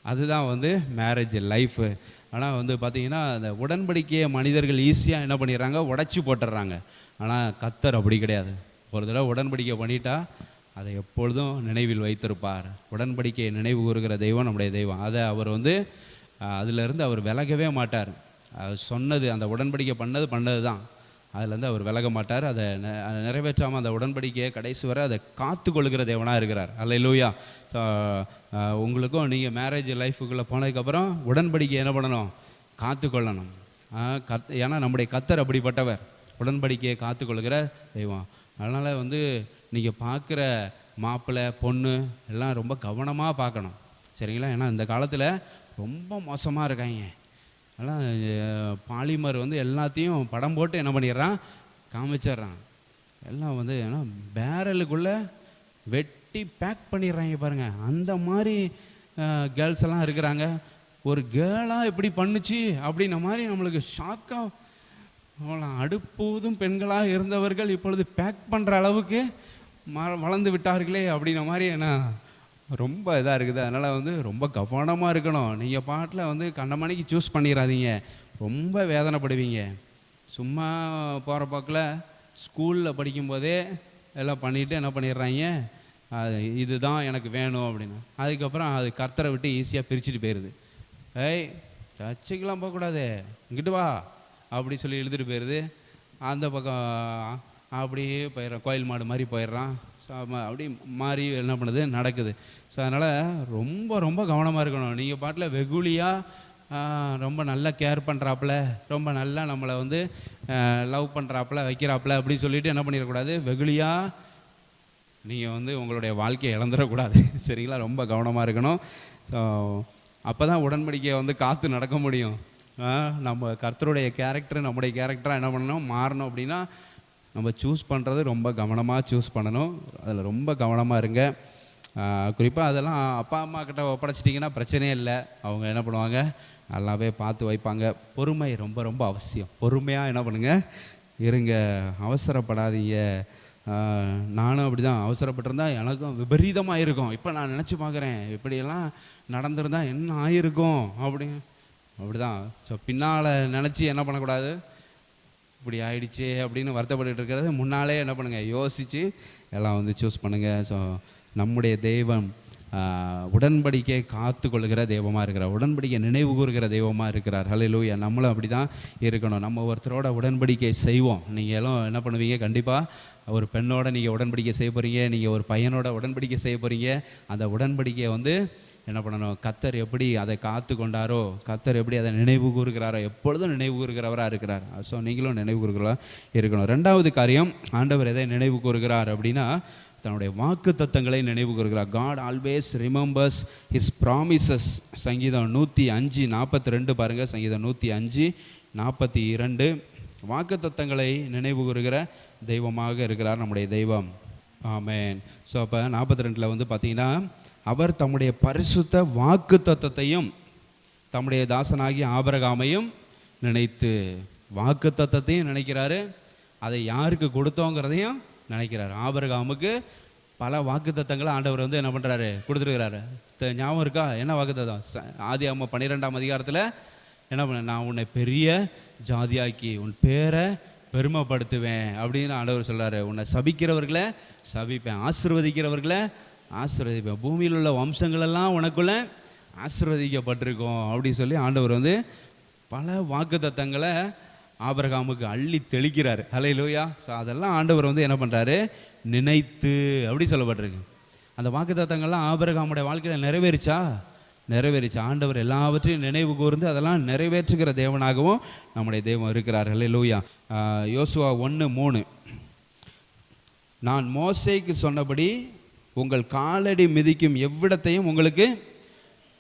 அதுதான் வந்து மேரேஜ் லைஃபு. ஆனால் வந்து பார்த்திங்கன்னா அந்த உடன்படிக்கையை மனிதர்கள் ஈஸியாக என்ன பண்ணிடுறாங்க, உடச்சி போட்டுடுறாங்க. ஆனால் கர்த்தர் அப்படி கிடையாது. ஒரு தடவை உடன்படிக்கை பண்ணிட்டா அதை எப்பொழுதும் நினைவில் வைத்திருப்பார். உடன்படிக்கையை நினைவு கூறுகிற தெய்வம் நம்முடைய தெய்வம். அதை அவர் வந்து அதிலிருந்து அவர் விலகவே மாட்டார். சொன்னது, அந்த உடன்படிக்கை பண்ணது தான், அதுலேருந்து அவர் விலக மாட்டார். அதை நிறைவேற்றாமல் அந்த உடன்படிக்கையை கடைசி வரை அதை காத்து கொள்கிற தேவனாக இருக்கிறார். அல்லேலூயா. உங்களுக்கும் நீங்கள் மேரேஜ் லைஃபுக்குள்ளே போனதுக்கப்புறம் உடன்படிக்கை என்ன பண்ணணும்? காத்து கொள்ளணும். ஏன்னா நம்முடைய கர்த்தர் அப்படிப்பட்டவர், உடன்படிக்கையை காத்து கொள்கிற தெய்வம். அதனால் நீங்கள் பார்க்குற மாப்பிள்ளை பொண்ணு எல்லாம் ரொம்ப கவனமாக பார்க்கணும், சரிங்களா? ஏன்னா இந்த காலத்தில் ரொம்ப மோசமாக இருக்காங்க. அதெல்லாம் பாலிமர் எல்லாத்தையும் படம் போட்டு என்ன பண்ணிடுறான், காமிச்சிட்றான். எல்லாம் ஏன்னா பேரலுக்குள்ளே வெட்டி பேக் பண்ணிடுறாங்க பாருங்கள். அந்த மாதிரி கேர்ள்ஸ் எல்லாம் இருக்கிறாங்க. ஒரு கேர்ளாக எப்படி பண்ணுச்சு அப்படின்ன மாதிரி நம்மளுக்கு ஷாக்காக, அடுப்போதும் பெண்களாக இருந்தவர்கள் இப்பொழுது பேக் பண்ணுற அளவுக்கு வளர்ந்து விட்டார்களே அப்படின்ன மாதிரி என்ன ரொம்ப இதாக இருக்குது. அதனால் ரொம்ப கவனமாக இருக்கணும். நீங்கள் பாட்டில் கண்டமணிக்கு சூஸ் பண்ணிடாதீங்க, ரொம்ப வேதனைப்படுவீங்க. சும்மா போகிற பக்கில் ஸ்கூலில் படிக்கும்போதே எல்லாம் பண்ணிவிட்டு என்ன பண்ணிடுறாங்க, இதுதான் எனக்கு வேணும் அப்படின்னு. அதுக்கப்புறம் அது கர்த்தரை விட்டு ஈஸியாக பிரிச்சுட்டு போயிடுது. ஏய் சர்ச்சைக்கெலாம் போகக்கூடாது, இங்கிட்டு வா அப்படி சொல்லி இழுத்துட்டு போயிடுது. அந்த பக்கம் அப்படியே போயிடுறான், கோயில் மாடு மாதிரி போயிடுறான். ஸோ அப்படி மாறி என்ன பண்ணுது, நடக்குது. ஸோ அதனால் ரொம்ப ரொம்ப கவனமாக இருக்கணும். நீங்கள் பாட்டில் வெகுளியாக ரொம்ப நல்லா கேர் பண்ணுறாப்புல, ரொம்ப நல்லா நம்மளை லவ் பண்ணுறாப்புல வைக்கிறாப்புல அப்படி சொல்லிவிட்டு என்ன பண்ணிடக்கூடாது, வெகுளியாக நீங்கள் உங்களுடைய வாழ்க்கையை இழந்துடக்கூடாது, சரிங்களா? ரொம்ப கவனமாக இருக்கணும். ஸோ அப்போ தான் உடன்படிக்கையை காத்து நடக்க முடியும். நம்ம கர்த்தருடைய கேரக்டர் நம்முடைய கேரக்டராக என்ன பண்ணணும், மாறணும் அப்படின்னா நம்ம சூஸ் பண்ணுறது ரொம்ப கவனமாக சூஸ் பண்ணணும். அதில் ரொம்ப கவனமாக இருங்க. குறிப்பாக அதெல்லாம் அப்பா அம்மா கிட்ட ஒப்படைச்சிட்டிங்கன்னா பிரச்சனையே இல்லை. அவங்க என்ன பண்ணுவாங்க, நல்லாவே பார்த்து வைப்பாங்க. பொறுமை ரொம்ப ரொம்ப அவசியம். பொறுமையாக என்ன பண்ணுங்க, இருங்க, அவசரப்படாதீங்க. நானும் அப்படி தான் அவசரப்பட்டிருந்தா எனக்கும் விபரீதமாக இருக்கும். இப்போ நான் நினச்சி பார்க்குறேன், இப்படியெல்லாம் நடந்திருந்தால் என்ன ஆகிருக்கும் அப்படி தான். ஸோ பின்னால் நினச்சி என்ன பண்ணக்கூடாது, இப்படி ஆயிடுச்சு அப்படின்னு வருத்தப்பட்டு இருக்கிறது முன்னாலே என்ன பண்ணுங்கள், யோசித்து எல்லாம் சூஸ் பண்ணுங்கள். ஸோ நம்முடைய தெய்வம் உடன்படிக்கை காத்து கொள்கிற தெய்வமாக இருக்கிறார், உடன்படிக்கை நினைவு கூறுகிற தெய்வமாக இருக்கிறார். ஹல்லேலூயா. நம்மளும் அப்படி தான் இருக்கணும். நம்ம ஒருத்தரோட உடன்படிக்கை செய்வோம். நீங்கள் எல்லாம் என்ன பண்ணுவீங்க, கண்டிப்பாக ஒரு பெண்ணோட நீங்கள் உடன்படிக்கை செய்ய போகிறீங்க, நீங்கள் ஒரு பையனோட உடன்படிக்கை செய்ய போகிறீங்க. அந்த உடன்படிக்கையை என்ன பண்ணணும், கர்த்தர் எப்படி அதை காத்து கொண்டாரோ, கர்த்தர் எப்படி அதை நினைவு கூறுகிறாரோ, எப்பொழுதும் நினைவு கூறுகிறவராக இருக்கிறார். ஸோ நீங்களும் நினைவு கூறுகிறவராக இருக்கணும். ரெண்டாவது காரியம், ஆண்டவர் எதை நினைவு கூறுகிறார் அப்படின்னா, தன்னுடைய வாக்கு தத்தங்களை நினைவு கூறுகிறார். God always remembers his promises. சங்கீதம் 105:42 பாருங்கள். சங்கீதம் 105:42 வாக்கு தத்தங்களை நினைவு கூறுகிற தெய்வமாக இருக்கிறார் நம்முடைய தெய்வம். ஆமென். ஸோ அப்போ 42 பார்த்தீங்கன்னா, அவர் தம்முடைய பரிசுத்த வாக்கு தத்தத்தையும் தம்முடைய தாசனாகிய ஆபிரகாமையும் நினைத்து, வாக்கு தத்தத்தையும் நினைக்கிறாரு, அதை யாருக்கு கொடுத்தோங்கிறதையும் நினைக்கிறார். ஆபிரகாமுக்கு பல வாக்கு தத்தங்களை ஆண்டவர் என்ன பண்ணுறாரு, கொடுத்துருக்கிறாரு. ஞாபகம் இருக்கா? என்ன வாக்கு தத்தம்? ஆதியாகமம் 12ஆம் அதிகாரத்தில் என்ன பண்ண, நான் உன்னை பெரிய ஜாதியாக்கி உன் பேரை பெருமைப்படுத்துவேன் அப்படின்னு ஆண்டவர் சொல்கிறாரு. உன்னை சபிக்கிறவர்களை சபிப்பேன், ஆசீர்வதிக்கிறவர்களை ஆசீர்வதிப்பேன், பூமியில் உள்ள வம்சங்களெல்லாம் உனக்குள்ளே ஆசீர்வதிக்கப்பட்டிருக்கோம் அப்படின்னு சொல்லி ஆண்டவர் பல வாக்கு தத்தங்களை ஆபிரகாமுக்கு அள்ளி தெளிக்கிறார். ஹல்லேலூயா. ஸோ அதெல்லாம் ஆண்டவர் என்ன பண்ணுறாரு, நினைத்து அப்படி சொல்லப்பட்டிருக்கு. அந்த வாக்கு தத்தங்கள்லாம் ஆபிரகாமுடைய வாழ்க்கையில் நிறைவேறிச்சா? நிறைவேறிச்சு. ஆண்டவர் எல்லாவற்றையும் நினைவு கூர்ந்து அதெல்லாம் நிறைவேற்றுகிற தேவனாகவும் நம்முடைய தெய்வம் இருக்கிறார். ஹல்லேலூயா. யோசுவா 1:3 நான் மோசேக்கு சொன்னபடி உங்கள் காலடி மிதிக்கும் எவ்விடத்தையும் உங்களுக்கு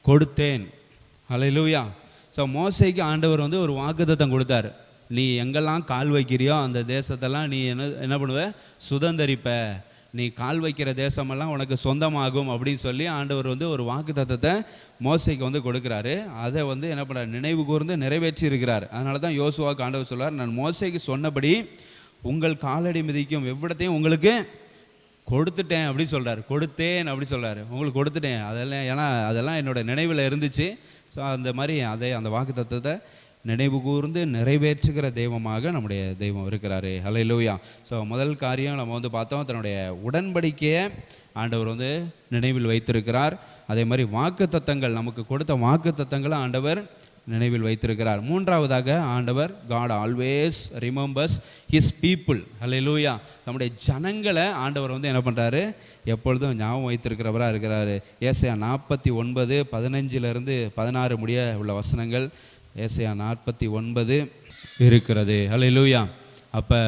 கொடுத்தேன். ஹல்லேலூயா. ஸோ மோசேக்கு ஆண்டவர் ஒரு வாக்குத்தத்தம் கொடுத்தார். நீ எங்கெல்லாம் கால் வைக்கிறியோ அந்த தேசத்தெல்லாம் நீ என்ன பண்ணுவ, சுதந்தரிப்ப, நீ கால் வைக்கிற தேசமெல்லாம் உனக்கு சொந்தமாகும் அப்படின்னு சொல்லி ஆண்டவர் ஒரு வாக்குத்தத்தத்தை மோசேக்கு கொடுக்குறாரு. அதை என்ன பண்ணுறார், நினைவு கூர்ந்து நிறைவேற்றி இருக்கிறார். அதனால தான் யோசுவாவுக்கு ஆண்டவர் சொல்கிறார், நான் மோசேக்கு சொன்னபடி உங்கள் காலடி மிதிக்கும் எவ்விடத்தையும் உங்களுக்கு கொடுத்துட்டேன் அப்படி சொல்கிறார். கொடுத்தேன் அப்படி சொல்கிறார். உங்களுக்கு கொடுத்துட்டேன் அதெல்லாம், ஏன்னா அதெல்லாம் என்னோட நினைவில் இருந்துச்சு. ஸோ அந்த மாதிரி அந்த வாக்கு தத்துவத்தை நினைவு கூர்ந்து நிறைவேற்றுகிற தெய்வமாக நம்முடைய தெய்வம் இருக்கிறாரு. ஹல்லேலூயா. ஸோ முதல் காரியம் நம்ம பார்த்தோம், தன்னுடைய உடன்படிக்கையை ஆண்டவர் நினைவில் வைத்திருக்கிறார். அதே மாதிரி வாக்கு தத்தங்கள், நமக்கு கொடுத்த வாக்கு தத்தங்களை ஆண்டவர் நினைவில் வைத்திருக்கிறார். மூன்றாவதாக ஆண்டவர் God always remembers his people. ஹல்லேலூயா. நம்முடைய ஜனங்களை ஆண்டவர் வந்து என்ன பண்ணுறாரு, எப்பொழுதும் ஞாபகம் வைத்திருக்கிறவராக இருக்கிறாரு. ஏசாயா 49 15 16 முடிய உள்ள வசனங்கள் ஏசாயா 49 இருக்கிறது. ஹல்லேலூயா. அப்போ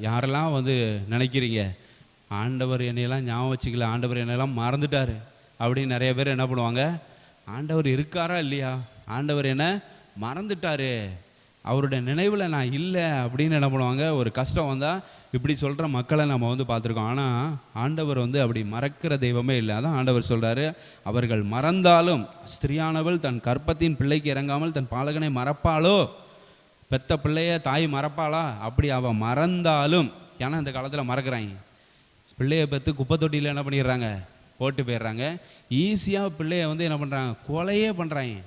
யாரெல்லாம் வந்து நினைக்கிறீங்க ஆண்டவர் என்னையெல்லாம் ஞாபகம் வச்சுக்கல, ஆண்டவர் என்னையெல்லாம் மறந்துட்டார் அப்படின்னு நிறைய பேர் என்ன பண்ணுவாங்க, ஆண்டவர் இருக்காரா இல்லையா, ஆண்டவர் என்ன மறந்துட்டாரு, அவருடைய நினைவில் நான் இல்லை அப்படின்னு என்ன பண்ணுவாங்க. ஒரு கஷ்டம் வந்தால் இப்படி சொல்கிற மக்களை நம்ம வந்து பார்த்துருக்கோம். ஆனால் ஆண்டவர் வந்து அப்படி மறக்கிற தெய்வமே இல்லை. அதான் ஆண்டவர் சொல்கிறாரு, அவர்கள் மறந்தாலும் ஸ்திரியானவள் தன் கற்பத்தின் பிள்ளைக்கு இறங்காமல் தன் பாலகனை மறப்பாளோ, பெத்த பிள்ளைய தாய் மறப்பாளா, அப்படி அவள் மறந்தாலும், ஏன்னா இந்த காலத்தில் மறக்கிறாங்க, பிள்ளைய பெற்று குப்பை தொட்டியில் என்ன பண்ணிடுறாங்க, போட்டு போயிடுறாங்க. ஈஸியாக பிள்ளைய வந்து என்ன பண்ணுறாங்க, கொலையே பண்ணுறாங்க.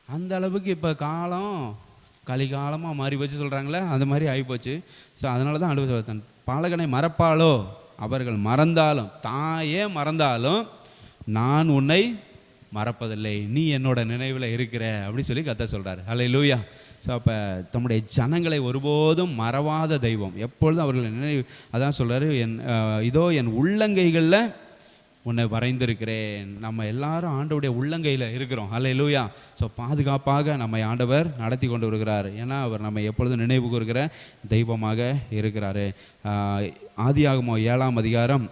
அந்த அளவுக்கு இப்போ காலம் கலிகாலமாக மாறி போச்சு சொல்கிறாங்களே, அந்த மாதிரி ஆகிப்போச்சு. ஸோ அதனால தான் ஆண்டவர் சொல்ல, தன் பாலகனை மறப்பாளோ, அவர்கள் மறந்தாலும், தாயே மறந்தாலும் நான் உன்னை மறப்பதில்லை, நீ என்னோட நினைவில் இருக்கிற அப்படி சொல்லி கர்த்தர் சொல்கிறார். ஹல்லேலூயா. ஸோ அப்போ தம்முடைய ஜனங்களை ஒருபோதும் மறவாத தெய்வம், எப்பொழுதும் அவர்கள் நினைவு. அதான் சொல்கிறாரு, இதோ என் உள்ளங்கைகளில் உன்னை வரைந்திருக்கிறேன். நம்ம எல்லாரும் ஆண்டவருடைய உள்ளங்கையில் இருக்கிறோம். ஹல்லேலூயா. ஸோ பாதுகாப்பாக நம்மை ஆண்டவர் நடத்தி கொண்டு வருகிறார். ஏன்னா அவர் நம்ம எப்பொழுதும் நினைவு கூறுகிற தெய்வமாக இருக்கிறாரு. ஆதியாகமம் 7ஆம் அதிகாரம்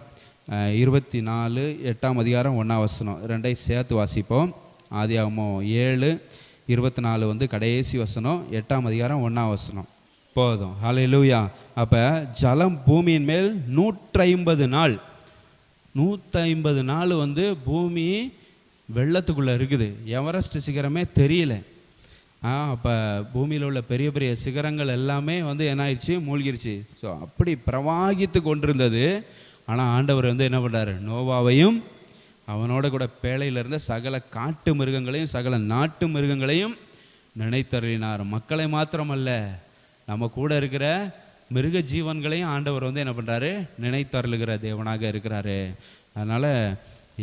24 8ஆம் அதிகாரம் 1ஆம் வசனம் ரெண்டையும் சேர்த்து வாசிப்போம். ஆதியாகமம் 7:24 வந்து கடைசி வசனம், 8ஆம் அதிகாரம் 1ஆம் வசனம் போதும். ஹல்லேலூயா. அப்போ ஜலம் பூமியின் மேல் 150 நாள் 150 நாள் வந்து பூமி வெள்ளத்துக்குள்ளே இருக்குது. எவரெஸ்ட் சிகரமே தெரியல. அப்போ பூமியில் உள்ள பெரிய பெரிய சிகரங்கள் எல்லாமே வந்து என்ன ஆயிடுச்சு, மூழ்கிருச்சு. ஸோ அப்படி பிரவாகித்து கொண்டிருந்தது. ஆனால் ஆண்டவர் வந்து என்ன பண்ணுறாரு, நோவாவையும் அவனோட கூட பேழையிலிருந்த சகல காட்டு மிருகங்களையும் சகல நாட்டு மிருகங்களையும் நினைத்தருளினார். மக்களை மாத்திரமல்ல, நம்ம கூட இருக்கிற மிருக ஜீவன்களையும் ஆண்டவர் வந்து என்ன பண்ணுறாரு, நினைத்தருளுகிற தேவனாக இருக்கிறாரு. அதனால்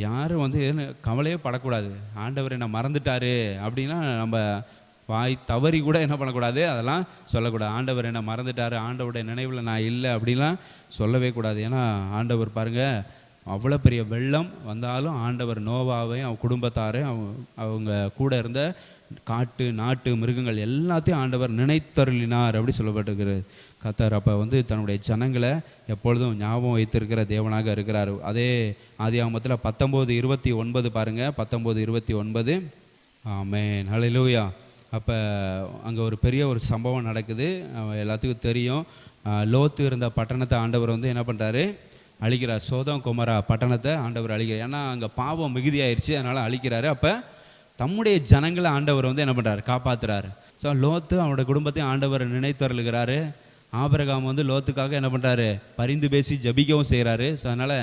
யாரும் வந்து கவலையே படக்கூடாது. ஆண்டவர் என்ன மறந்துட்டாரு அப்படின்னா நம்ம வாய் தவறி கூட என்ன பண்ணக்கூடாது, அதெல்லாம் சொல்லக்கூடாது. ஆண்டவர் என்ன மறந்துட்டாரு, ஆண்டவருடைய நினைவில் நான் இல்லை அப்படின்லாம் சொல்லவே கூடாது. ஏன்னா ஆண்டவர் பாருங்கள், அவ்வளோ பெரிய வெள்ளம் வந்தாலும் ஆண்டவர் நோவாவையும் அவன் குடும்பத்தாரையும் அவங்க கூட இருந்த காட்டு நாட்டு மிருகங்கள் எல்லாத்தையும் ஆண்டவர் நினைத்தருளினார் அப்படி சொல்லப்பட்டிருக்கிறது. கர்த்தர் அப்போ வந்து தன்னுடைய ஜனங்களை எப்பொழுதும் ஞாபகம் வைத்திருக்கிற தேவனாக இருக்கிறார். அதே ஆதியாகமத்தில் 19:29 பாருங்கள், 19:29. ஆமென். ஹல்லேலூயா. அப்போ அங்கே ஒரு பெரிய ஒரு சம்பவம் நடக்குது, எல்லாத்துக்கும் தெரியும். லோத்து இருந்த பட்டணத்தை ஆண்டவர் வந்து என்ன பண்ணுறாரு, அழிக்கிறார். சோதம் குமரா பட்டணத்தை ஆண்டவர் அழிக்கிறார். ஏன்னா அங்கே பாவம் மிகுதியாயிருச்சு, அதனால் அழிக்கிறாரு. அப்போ தம்முடைய ஜனங்களை ஆண்டவர் வந்து என்ன பண்ணுறாரு, காப்பாற்றுறாரு. ஸோ லோத்து அவனோட குடும்பத்தையும் ஆண்டவர் நினைத்தருளுகிறாரு. ஆபிரகாம் வந்து லோத்துக்காக என்ன பண்ணுறாரு, பரிந்து பேசி ஜபிக்கவும் செய்கிறாரு. ஸோ அதனால்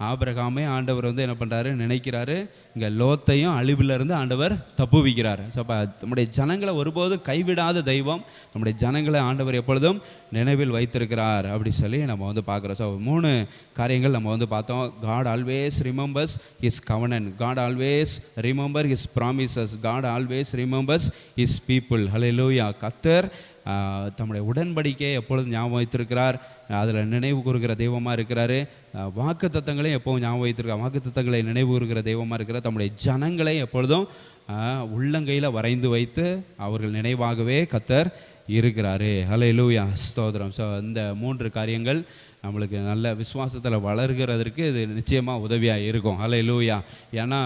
ஆபிரகாமே ஆண்டவர் வந்து என்ன பண்ணுறாரு, நினைக்கிறாரு. இங்கே லோத்தையும் அழிவிலிருந்து ஆண்டவர் தப்புவிக்கிறார். ஸோ அப்போ நம்முடைய ஜனங்களை ஒருபோதும் கைவிடாத தெய்வம், நம்முடைய ஜனங்களை ஆண்டவர் எப்பொழுதும் நினைவில் வைத்திருக்கிறார் அப்படி சொல்லி நம்ம வந்து பார்க்குறோம். ஸோ 3 காரியங்கள் நம்ம வந்து பார்த்தோம். God always remembers his covenant, God always remember his promises, God always remembers his people. ஹல்லேலூயா. கர்த்தர் தம்முடைய உடன்படிக்கையை எப்பொழுதும் ஞாபகம் வைத்திருக்கிறார், அதில் நினைவு கூறுகிற தெய்வமாக இருக்கிறாரு. வாக்கு தத்தங்களையும் எப்போவும் ஞாபகம் வைத்திருக்கார், வாக்கு தத்தங்களை நினைவு கூறுகிற தெய்வமாக இருக்கிறார். தம்முடைய ஜனங்களை எப்பொழுதும் உள்ளங்கையில் வரைந்து வைத்து அவர்கள் நினைவாகவே கர்த்தர் இருக்கிறாரு. ஹல்லேலூயா. ஸ்தோத்திரம். ஸோ இந்த 3 காரியங்கள் நம்மளுக்கு நல்ல விசுவாசத்தில் வளர்கிறதற்கு இது நிச்சயமாக உதவியாக இருக்கும். ஹல்லேலூயா. ஏன்னா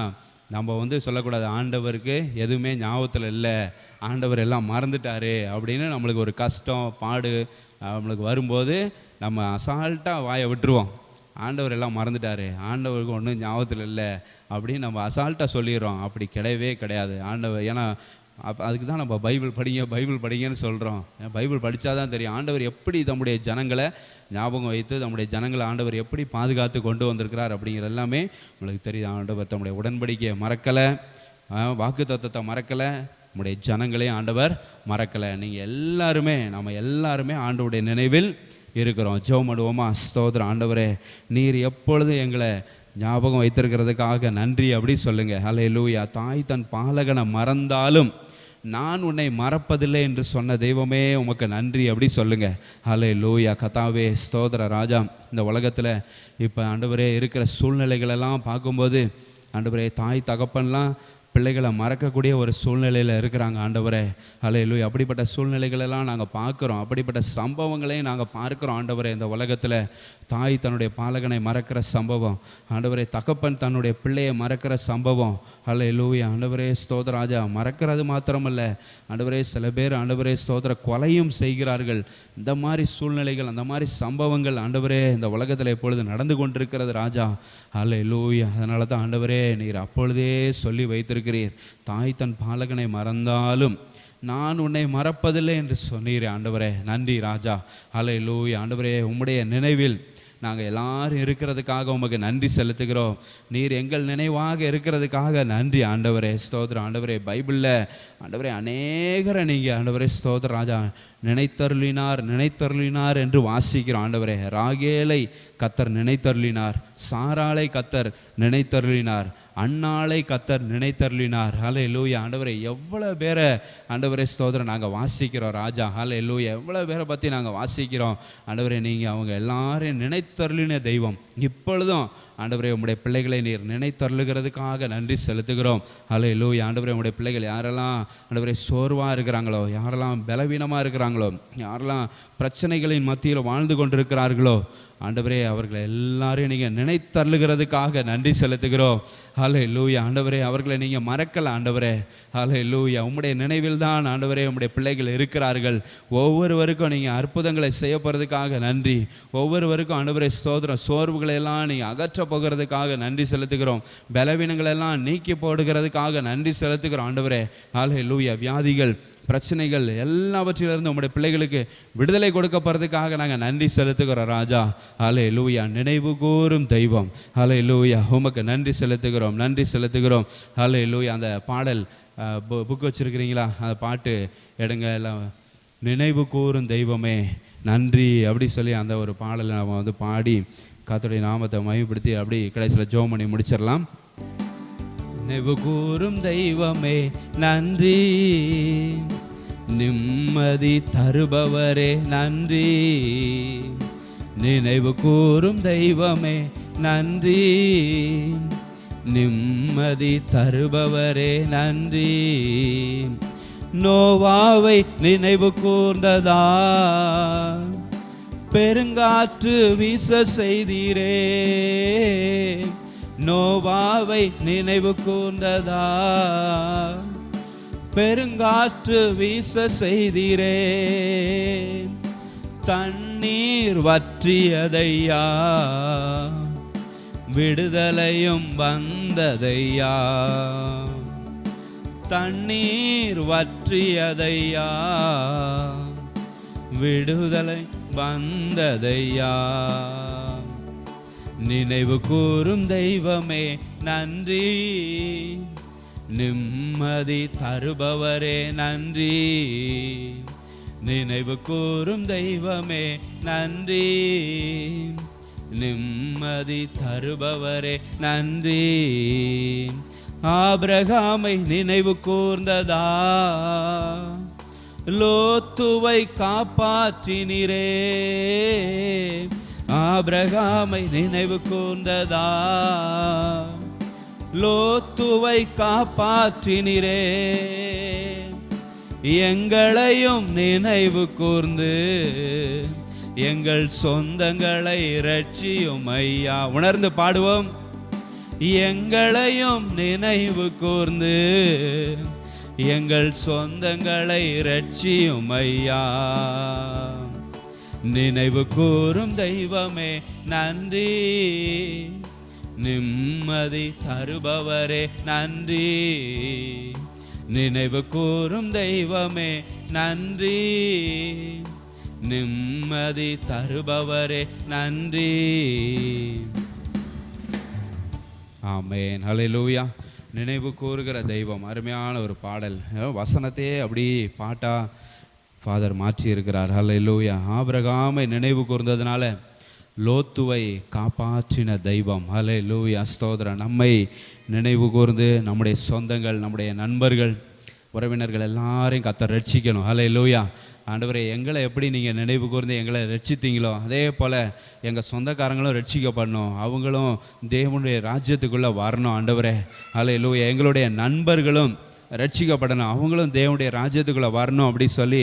நம்ம வந்து சொல்லக்கூடாது, ஆண்டவருக்கு எதுவுமே ஞாபகத்தில் இல்லை, ஆண்டவர் எல்லாம் மறந்துட்டாரு அப்படின்னு நம்மளுக்கு ஒரு கஷ்டம் பாடு நம்மளுக்கு வரும்போது நம்ம அசால்ட்டாக வாயை விட்டுருவோம். ஆண்டவர் எல்லாம் மறந்துட்டாரு, ஆண்டவருக்கு ஒன்றும் ஞாபகத்தில் இல்லை அப்படின்னு நம்ம அசால்ட்டாக சொல்லிடுறோம். அப்படி கிடையவே கிடையாது. ஆண்டவர், ஏன்னா அதுக்கு தான் நம்ம பைபிள் படிங்கன்னு சொல்கிறோம். பைபிள் படித்தா தான் தெரியும் ஆண்டவர் எப்படி தம்முடைய ஜனங்களை ஞாபகம் வைத்து தம்முடைய ஜனங்களை ஆண்டவர் எப்படி பாதுகாத்து கொண்டு வந்திருக்கிறார் அப்படிங்கிற எல்லாமே உங்களுக்கு தெரியுது. ஆண்டவர் தம்முடைய உடன்படிக்கையை மறக்கலை, வாக்கு தத்தத்தை மறக்கலை, நம்முடைய ஜனங்களையும் ஆண்டவர் மறக்கலை. நீங்கள் எல்லாருமே நம்ம எல்லாருமே ஆண்டவருடைய நினைவில் இருக்கிறோம். ஜெபம் பண்ணுவோமா? ஸ்தோத்திரம். ஆண்டவரே, நீர் எப்பொழுதும் எங்களை ஞாபகம் வைத்திருக்கிறதுக்காக நன்றி அப்படி சொல்லுங்கள். ஹல்லேலூயா. தாய் தன் பாலகனை மறந்தாலும் நான் உன்னை மறப்பதில்லை என்று சொன்ன தெய்வமே உமக்கு நன்றி அப்படி சொல்லுங்கள். ஹல்லேலூயா. கர்த்தாவே ஸ்தோத்திர ராஜா. இந்த உலகத்தில் இப்போ ஆண்டவரே இருக்கிற சூழ்நிலைகளெல்லாம் பார்க்கும்போது ஆண்டவரே தாய் தகப்பன்லாம் பிள்ளைகளை மறக்கக்கூடிய ஒரு சூழ்நிலையில் இருக்கிறாங்க ஆண்டவரே. ஹல்லேலூயா. அப்படிப்பட்ட சூழ்நிலைகளெல்லாம் நாங்கள் பார்க்குறோம், அப்படிப்பட்ட சம்பவங்களையும் நாங்கள் பார்க்குறோம் ஆண்டவரே. இந்த உலகத்தில் தாய் தன்னுடைய பாலகனை மறக்கிற சம்பவம், ஆண்டவரே தகப்பன் தன்னுடைய பிள்ளையை மறக்கிற சம்பவம். ஹல்லேலூயா. ஆண்டவரே ஸ்தோத்திர ராஜா. மறக்கிறது மாத்திரமல்ல ஆண்டவரே, சில பேர் ஆண்டவரே ஸ்தோத்திர கொலையும் செய்கிறார்கள். இந்த மாதிரி சூழ்நிலைகள், அந்த மாதிரி சம்பவங்கள் ஆண்டவரே இந்த உலகத்தில் எப்பொழுது நடந்து கொண்டிருக்கிறது ராஜா. ஹல்லேலூயா. அதனால தான் ஆண்டவரே நீர் அப்பொழுதே சொல்லி வைத்திருக்கிறீர், தாய் தன் பாலகனை மறந்தாலும் நான் உன்னை மறப்பதில்லை என்று சொன்னீரே ஆண்டவரே. நன்றி ராஜா. ஹல்லேலூயா. ஆண்டவரே உம்முடைய நினைவில் நாங்கள் எல்லாரும் இருக்கிறதுக்காக உமக்கு நன்றி செலுத்துகிறோம். நீர் எங்கள் நினைவாக இருக்கிறதுக்காக நன்றி ஆண்டவரே. ஸ்தோத்திரம் ஆண்டவரே. பைபிளில் ஆண்டவரே அநேகரை நீங்கள் ஆண்டவரே ஸ்தோத்திர ராஜா நினைத்தருளினார் என்று வாசிக்கிறோம் ஆண்டவரே. ராகேலை கத்தர் நினைத்தருளினார், சாராளை கத்தர் நினைத்தருளினார், அன்னாளை கத்தர் நினைத்தருளினார். ஹல்லேலூயா. ஆண்டவரே எவ்வளோ பேரை ஆண்டவரே ஸ்தோத்திரம் நாங்கள் வாசிக்கிறோம் ராஜா. ஹல்லேலூயா. எவ்வளோ பேரை பற்றி நாங்கள் வாசிக்கிறோம் ஆண்டவரே. நீங்கள் அவங்க எல்லாரையும் நினைத்தருளின தெய்வம். இப்பொழுதும் ஆண்டவரே உம்முடைய பிள்ளைகளை நீர் நினைத்தருளுகிறதுக்காக நன்றி செலுத்துகிறோம். ஹல்லேலூயா. ஆண்டவரே உம்முடைய பிள்ளைகள் யாரெல்லாம் ஆண்டவரே சோர்வாக இருக்கிறாங்களோ, யாரெல்லாம் பலவீனமாக இருக்கிறாங்களோ, யாரெல்லாம் பிரச்சனைகளின் மத்தியில் வாழ்ந்து கொண்டிருக்கிறார்களோ ஆண்டவரே அவர்களை எல்லாரையும் நீங்கள் நினைத்தருளுகிறதுக்காக நன்றி செலுத்துகிறோம். ஹல்லேலூயா. ஆண்டவரே அவர்களை நீங்கள் மறக்கல ஆண்டவரே. ஹல்லேலூயா. உம்முடைய நினைவில் தான் ஆண்டவரே உம்முடைய பிள்ளைகள் இருக்கிறார்கள். ஒவ்வொருவருக்கும் நீங்கள் அற்புதங்களை செய்ய போகிறதுக்காக நன்றி. ஒவ்வொருவருக்கும் ஆண்டவரே ஸ்தோத்திரம். சோர்வுகளை எல்லாம் நீங்கள் அகற்ற போகிறதுக்காக நன்றி செலுத்துகிறோம். பலவீனங்களெல்லாம் நீக்கி போடுகிறதுக்காக நன்றி செலுத்துகிறோம் ஆண்டவரே. ஹல்லேலூயா. வியாதிகள் பிரச்சனைகள் எல்லாவற்றிலிருந்து உம்முடைய பிள்ளைகளுக்கு விடுதலை கொடுக்கப்படுறதுக்காக நாங்கள் நன்றி செலுத்துகிறோம் ராஜா. ஹல்லேலூயா. நினைவு கூறும் தெய்வம். ஹல்லேலூயா. உமக்கு நன்றி செலுத்துகிறோம், நன்றி செலுத்துகிறோம். ஹல்லேலூயா. அந்த பாடல் புக் வச்சுருக்கிறீங்களா? அந்த பாட்டு எடுங்க எல்லாம். நினைவு கூறும் தெய்வமே நன்றி அப்படி சொல்லி அந்த ஒரு பாடலை நம்ம பாடி கர்த்தருடைய நாமத்தை மகிமைப்படுத்தி அப்படி கடைசியில் ஜெபம் பண்ணி முடிச்சிடலாம். நினைவு கூறும் தெய்வமே நன்றி, நிம்மதி தருபவரே நன்றி. நினைவு கூறும் தெய்வமே நன்றி, நிம்மதி தருபவரே நன்றி. நோவாவை நினைவு கூர்ந்ததா பெருங்காற்று வீச செய்தீரே. நோவாவை நினைவு கூர்ந்ததா பெருங்காற்று வீச செய்தீரே. தண்ணீர் வற்றியதையா விடுதலையும் வந்ததையா. தண்ணீர் வற்றியதையா விடுதலை வந்ததையா. நினைவு கூறும் தெய்வமே நன்றி, நிம்மதி தருபவரே நன்றி. நினைவு கூறும் தெய்வமே நன்றி, நிம்மதி தருபவரே நன்றி. ஆபிரகாமை நினைவு கூர்ந்ததா லோத்துவை காப்பாற்றினீரே. ஆபிரகாமை நினைவு கூர்ந்ததா லோத்துவை காப்பாற்றினீரே. எங்களையும் நினைவு கூர்ந்து எங்கள் சொந்தங்களை இரட்சியும் ஐயா. உணர்ந்து பாடுவோம். எங்களையும் நினைவு கூர்ந்து எங்கள் சொந்தங்களை இரட்சியும் ஐயா. நினைவு கூறும் தெய்வமே நன்றி, நிம்மதி தருபவரே நன்றி. நினைவு கூறும் தெய்வமே நன்றி, நிம்மதி தருபவரே நன்றி. ஆமென். ஹல்லேலூயா. நினைவு கூறுகிற தெய்வம். அருமையான ஒரு பாடல். வசனத்தையே அப்படி பாட்டா ஃபாதர் மாற்றி இருக்கிறார். ஹல்லேலூயா. ஆபிரகாமை நினைவு கூர்ந்ததுனால லோத்துவை காப்பாற்றின தெய்வம். ஹல்லேலூயா. ஸ்தோத்திரம். நம்மை நினைவு கூர்ந்து நம்முடைய சொந்தங்கள், நம்முடைய நண்பர்கள், உறவினர்கள் எல்லாரையும் கர்த்தர் ரட்சிக்கணும். ஹல்லேலூயா. ஆண்டவரே, எங்களை எப்படி நீங்கள் நினைவு கூர்ந்து எங்களை ரட்சித்தீங்களோ அதே போல் எங்கள் சொந்தக்காரங்களும் ரட்சிக்கப்படணும், அவங்களும் தேவனுடைய ராஜ்யத்துக்குள்ளே வரணும். ஆண்டவரே, ஹல்லேலூயா. எங்களுடைய நண்பர்களும் ரட்சிக்கப்படணும், அவங்களும் தேவனுடைய ராஜ்யத்துக்குள்ளே வரணும் அப்படி சொல்லி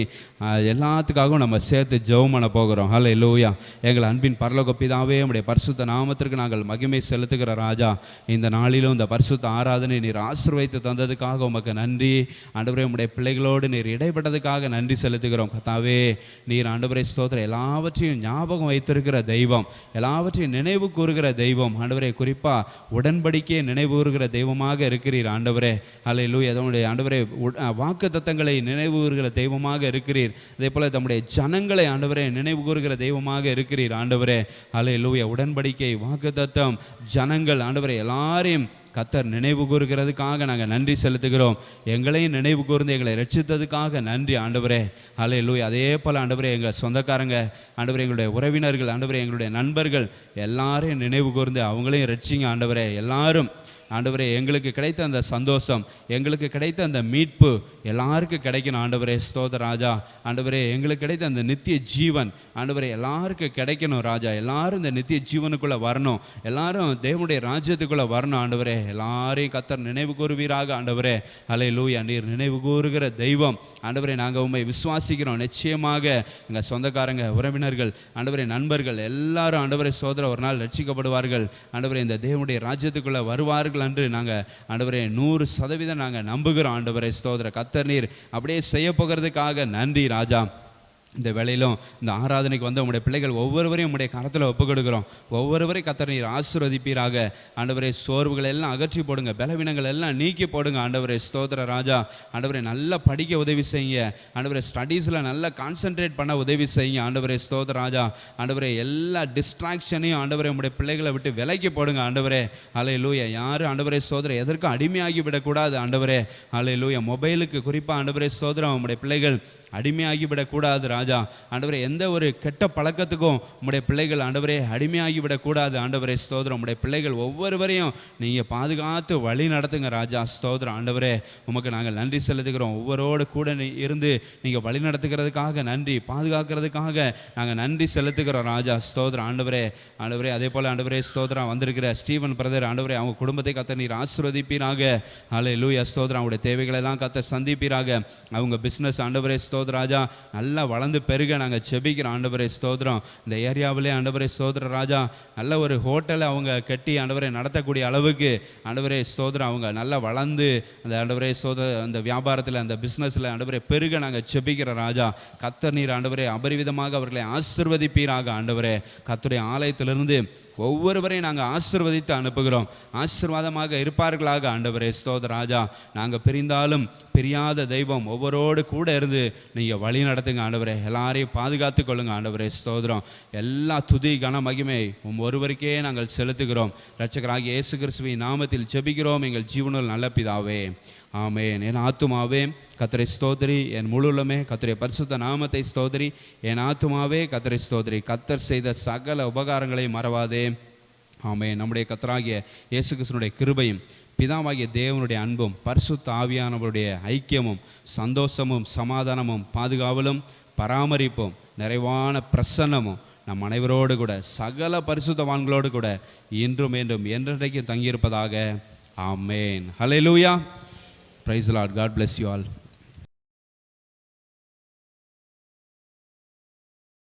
எல்லாத்துக்காகவும் நம்ம சேர்த்து ஜெபம் பண்ண போகிறோம். ஹல்லேலூயா. எங்கள் அன்பின் பரலோக பிதாவே, நம்முடைய பரிசுத்த நாமத்திற்கு நாங்கள் மகிமை செலுத்துகிற ராஜா, இந்த நாளிலும் இந்த பரிசுத்த ஆராதனை நீர் ஆசீர்வதித்து தந்ததுக்காக உமக்கு நன்றி. ஆண்டவரே, உம்முடைய பிள்ளைகளோடு நீர் இடைப்பட்டதுக்காக நன்றி செலுத்துகிறோம். கர்த்தாவே, நீர் ஆண்டவரே ஸ்தோத்திரம், எல்லாவற்றையும் ஞாபகம் வைத்திருக்கிற தெய்வம், எல்லாவற்றையும் நினைவு கூறுகிற தெய்வம். ஆண்டவரே, குறிப்பாக உடன்படிக்கையை நினைவு கூறுகிற தெய்வமாக இருக்கிறீர். ஆண்டவரே, ஹல்லேலூயா. ஆண்டவரே, வாக்கு தத்தங்களை நினைவு கூறுகிற தெய்வமாக இருக்கிறீர். அதே போல தம்முடைய ஜனங்களை ஆண்டவரே நினைவு கூறுகிற தெய்வமாக இருக்கிறீர். ஆண்டவரே, ஹல்லேலூயா. உடன்படிக்கை, வாக்கு தத்தம், ஜனங்கள், ஆண்டவரே எல்லாரையும் கர்த்தர் நினைவு கூறுகிறதுக்காக நாங்கள் நன்றி செலுத்துகிறோம். எங்களையும் நினைவு கூர்ந்து எங்களை ரட்சித்ததுக்காக நன்றி ஆண்டவரே. ஹல்லேலூயா. அதே போல் ஆண்டவரே, எங்கள் சொந்தக்காரங்க, ஆண்டவரே எங்களுடைய உறவினர்கள், ஆண்டவரே எங்களுடைய நண்பர்கள் எல்லாரையும் நினைவு கூர்ந்து அவங்களையும் ரட்சிங்க ஆண்டவரே. எல்லாரும் ஆண்டவரே, எங்களுக்கு கிடைத்த அந்த சந்தோஷம், எங்களுக்கு கிடைத்த அந்த மீட்பு எல்லாருக்கும் கிடைக்கணும் ஆண்டவரே. ஸ்தோத்திர ராஜா. ஆண்டவரே, எங்களுக்கு கிடைத்த அந்த நித்திய ஜீவன் ஆண்டவரே எல்லாருக்கும் கிடைக்கணும் ராஜா. எல்லாரும் இந்த நித்திய ஜீவனுக்குள்ளே வரணும், எல்லாரும் தேவனுடைய ராஜ்யத்துக்குள்ளே வரணும் ஆண்டவரே. எல்லாரையும் கர்த்தர் நினைவு கூறுவீராக ஆண்டவரே. ஹல்லேலூயா. நீர் நினைவு கூறுகிற தெய்வம் ஆண்டவரே. நாங்கள் உண்மை விசுவாசிக்கிறோம். நிச்சயமாக எங்கள் சொந்தக்காரங்க, உறவினர்கள், ஆண்டவரே நண்பர்கள் எல்லாரும் ஆண்டவரே சோதர ஒரு நாள் ரட்சிக்கப்படுவார்கள் ஆண்டவரே. இந்த தேவனுடைய ராஜ்யத்துக்குள்ளே வருவார்கள் என்று நாங்கள் ஆண்டவரே 100% நாங்கள் நம்புகிறோம் ஆண்டவரே. ஸ்தோத்திர. கர்த்தர் நீர் அப்படியே செய்ய போகிறதுக்காக நன்றி ராஜா. இந்த வேளையிலும் இந்த ஆராதனைக்கு வந்து உங்களுடைய பிள்ளைகள் ஒவ்வொருவரையும் உங்களுடைய கரத்தில் ஒப்புக் கொடுக்குறோம். ஒவ்வொருவரையும் கர்த்தர் நீர் ஆசீர்வதிப்பீராக ஆண்டவரே. சோர்வுகள் எல்லாம் அகற்றி போடுங்க, பலவீனங்கள் எல்லாம் நீக்கி போடுங்க ஆண்டவரே. ஸ்தோத்திர ராஜா. ஆண்டவரே, நல்லா படிக்க உதவி செய்யுங்க ஆண்டவரே. ஸ்டடீஸில் நல்லா கான்சென்ட்ரேட் பண்ண உதவி செய்யுங்க ஆண்டவரே. ஸ்தோத்திர ராஜா. ஆண்டவரே, எல்லா டிஸ்ட்ராக்ஷனையும் ஆண்டவரே உங்களுடைய பிள்ளைகளை விட்டு விலக்கி போடுங்க ஆண்டவரே. ஹல்லேலூயா. யாரும் ஆண்டவரே ஸ்தோத்திரம் எதற்கும் அடிமையாகி விடக்கூடாது ஆண்டவரே. ஹல்லேலூயா. மொபைலுக்கு குறிப்பாக ஆண்டவரே ஸ்தோத்திரம் உங்களுடைய பிள்ளைகள் அடிமையாகி விடக்கூடாது ராஜா. ஆண்டவரே, எந்த ஒரு கெட்ட பழக்கத்துக்கும் உம்முடைய பிள்ளைகள் ஆண்டவரே அடிமையாகி விடக்கூடாது ஆண்டவரே. ஸ்தோத்திரம். உம்முடைய பிள்ளைகள் ஒவ்வொருவரையும் நீங்கள் பாதுகாத்து வழி நடத்துங்க ராஜா. ஸ்தோத்திரம். ஆண்டவரே, உமக்கு நாங்கள் நன்றி செலுத்துகிறோம். ஒவ்வொருவோடு கூட இருந்து நீங்கள் வழி நடத்துகிறதுக்காக நன்றி, பாதுகாக்கிறதுக்காக நாங்கள் நன்றி செலுத்துகிறோம் ராஜா. ஸ்தோத்திரம். ஆண்டவரே, ஆண்டவரே அதே போல் ஆண்டவரே ஸ்தோத்திரம் வந்திருக்கிற ஸ்டீவன் பிரதர் ஆண்டவரே, அவங்க குடும்பத்தை கர்த்தர் நீர் ஆசீர்வதிப்பீராக. ஹல்லேலூயா. ஸ்தோத்திரம். அவங்களுடைய தேவைகளெல்லாம் கர்த்தர் சந்திப்பீராக. அவங்க பிஸ்னஸ் ஆண்டவரே ஸ்தோத்திரம் ராஜா நல்லா வளர்ந்து பெருக நாங்கள் செபிக்கிறோம் ஆண்டவரே. ஸ்தோத்திரம். இந்த ஏரியாவிலே ஆண்டவரே ஸ்தோத்திர ராஜா நல்ல ஒரு ஹோட்டலை அவங்க கட்டி ஆண்டவரை நடத்தக்கூடிய அளவுக்கு ஆண்டவரே ஸ்தோத்திரம் அவங்க நல்லா வளர்ந்து அந்த ஆண்டவரே ஸ்தோத்திர அந்த வியாபாரத்தில் அந்த பிஸ்னஸில் ஆண்டவரை பெருக நாங்கள் செபிக்கிறோம் ராஜா. கர்த்தர் நீர் ஆண்டவரே அபரிவிதமாக அவர்களை ஆசீர்வதிப்பீராக ஆண்டவரே. கர்த்தருடைய ஆலயத்திலிருந்து ஒவ்வொருவரையும் நாங்கள் ஆசீர்வதித்து அனுப்புகிறோம். ஆசீர்வாதமாக இருப்பார்களாக ஆண்டவரே. ஸ்தோத்திர ராஜா. நாங்கள் பிரிந்தாலும் பிரியாத தெய்வம் ஒவ்வொருவோடு கூட இருந்து நீங்கள் வழி நடத்துங்க ஆண்டவரே. எல்லாரையும் பாதுகாத்து கொள்ளுங்க ஆண்டவரே. ஸ்தோத்திரம். எல்லா துதி கன மகிமை ஒருவருக்கே நாங்கள் செலுத்துகிறோம். இரட்சகராகிய இயேசு கிறிஸ்துவின் நாமத்தில் ஜெபிக்கிறோம் எங்கள் ஜீவனுள்ள நல்ல பிதாவே, ஆமென். என் ஆத்துமாவே கர்த்தரை ஸ்தோத்திரி, என் முழுமே கர்த்தருடைய பரிசுத்த நாமத்தை ஸ்தோத்திரி. என் ஆத்துமாவே கர்த்தரை ஸ்தோத்திரி, கர்த்தர் செய்த சகல உபகாரங்களை மறவாதே. ஆமென். நம்முடைய கர்த்தராகிய இயேசு கிறிஸ்துவினுடைய கிருபையும் பிதாவாகிய தேவனுடைய அன்பும் பரிசுத்த ஆவியானவருடைய ஐக்கியமும் சந்தோஷமும் சமாதானமும் பாதுகாவலும் பராமரிப்பும் நிறைவான பிரசன்னமும் நம் அனைவரோடு கூட சகல பரிசுத்தவான்களோடு கூட இன்றும் என்றும் என்றைக்கும் தங்கியிருப்பதாக. Amen. Hallelujah. Praise the Lord. God bless you all.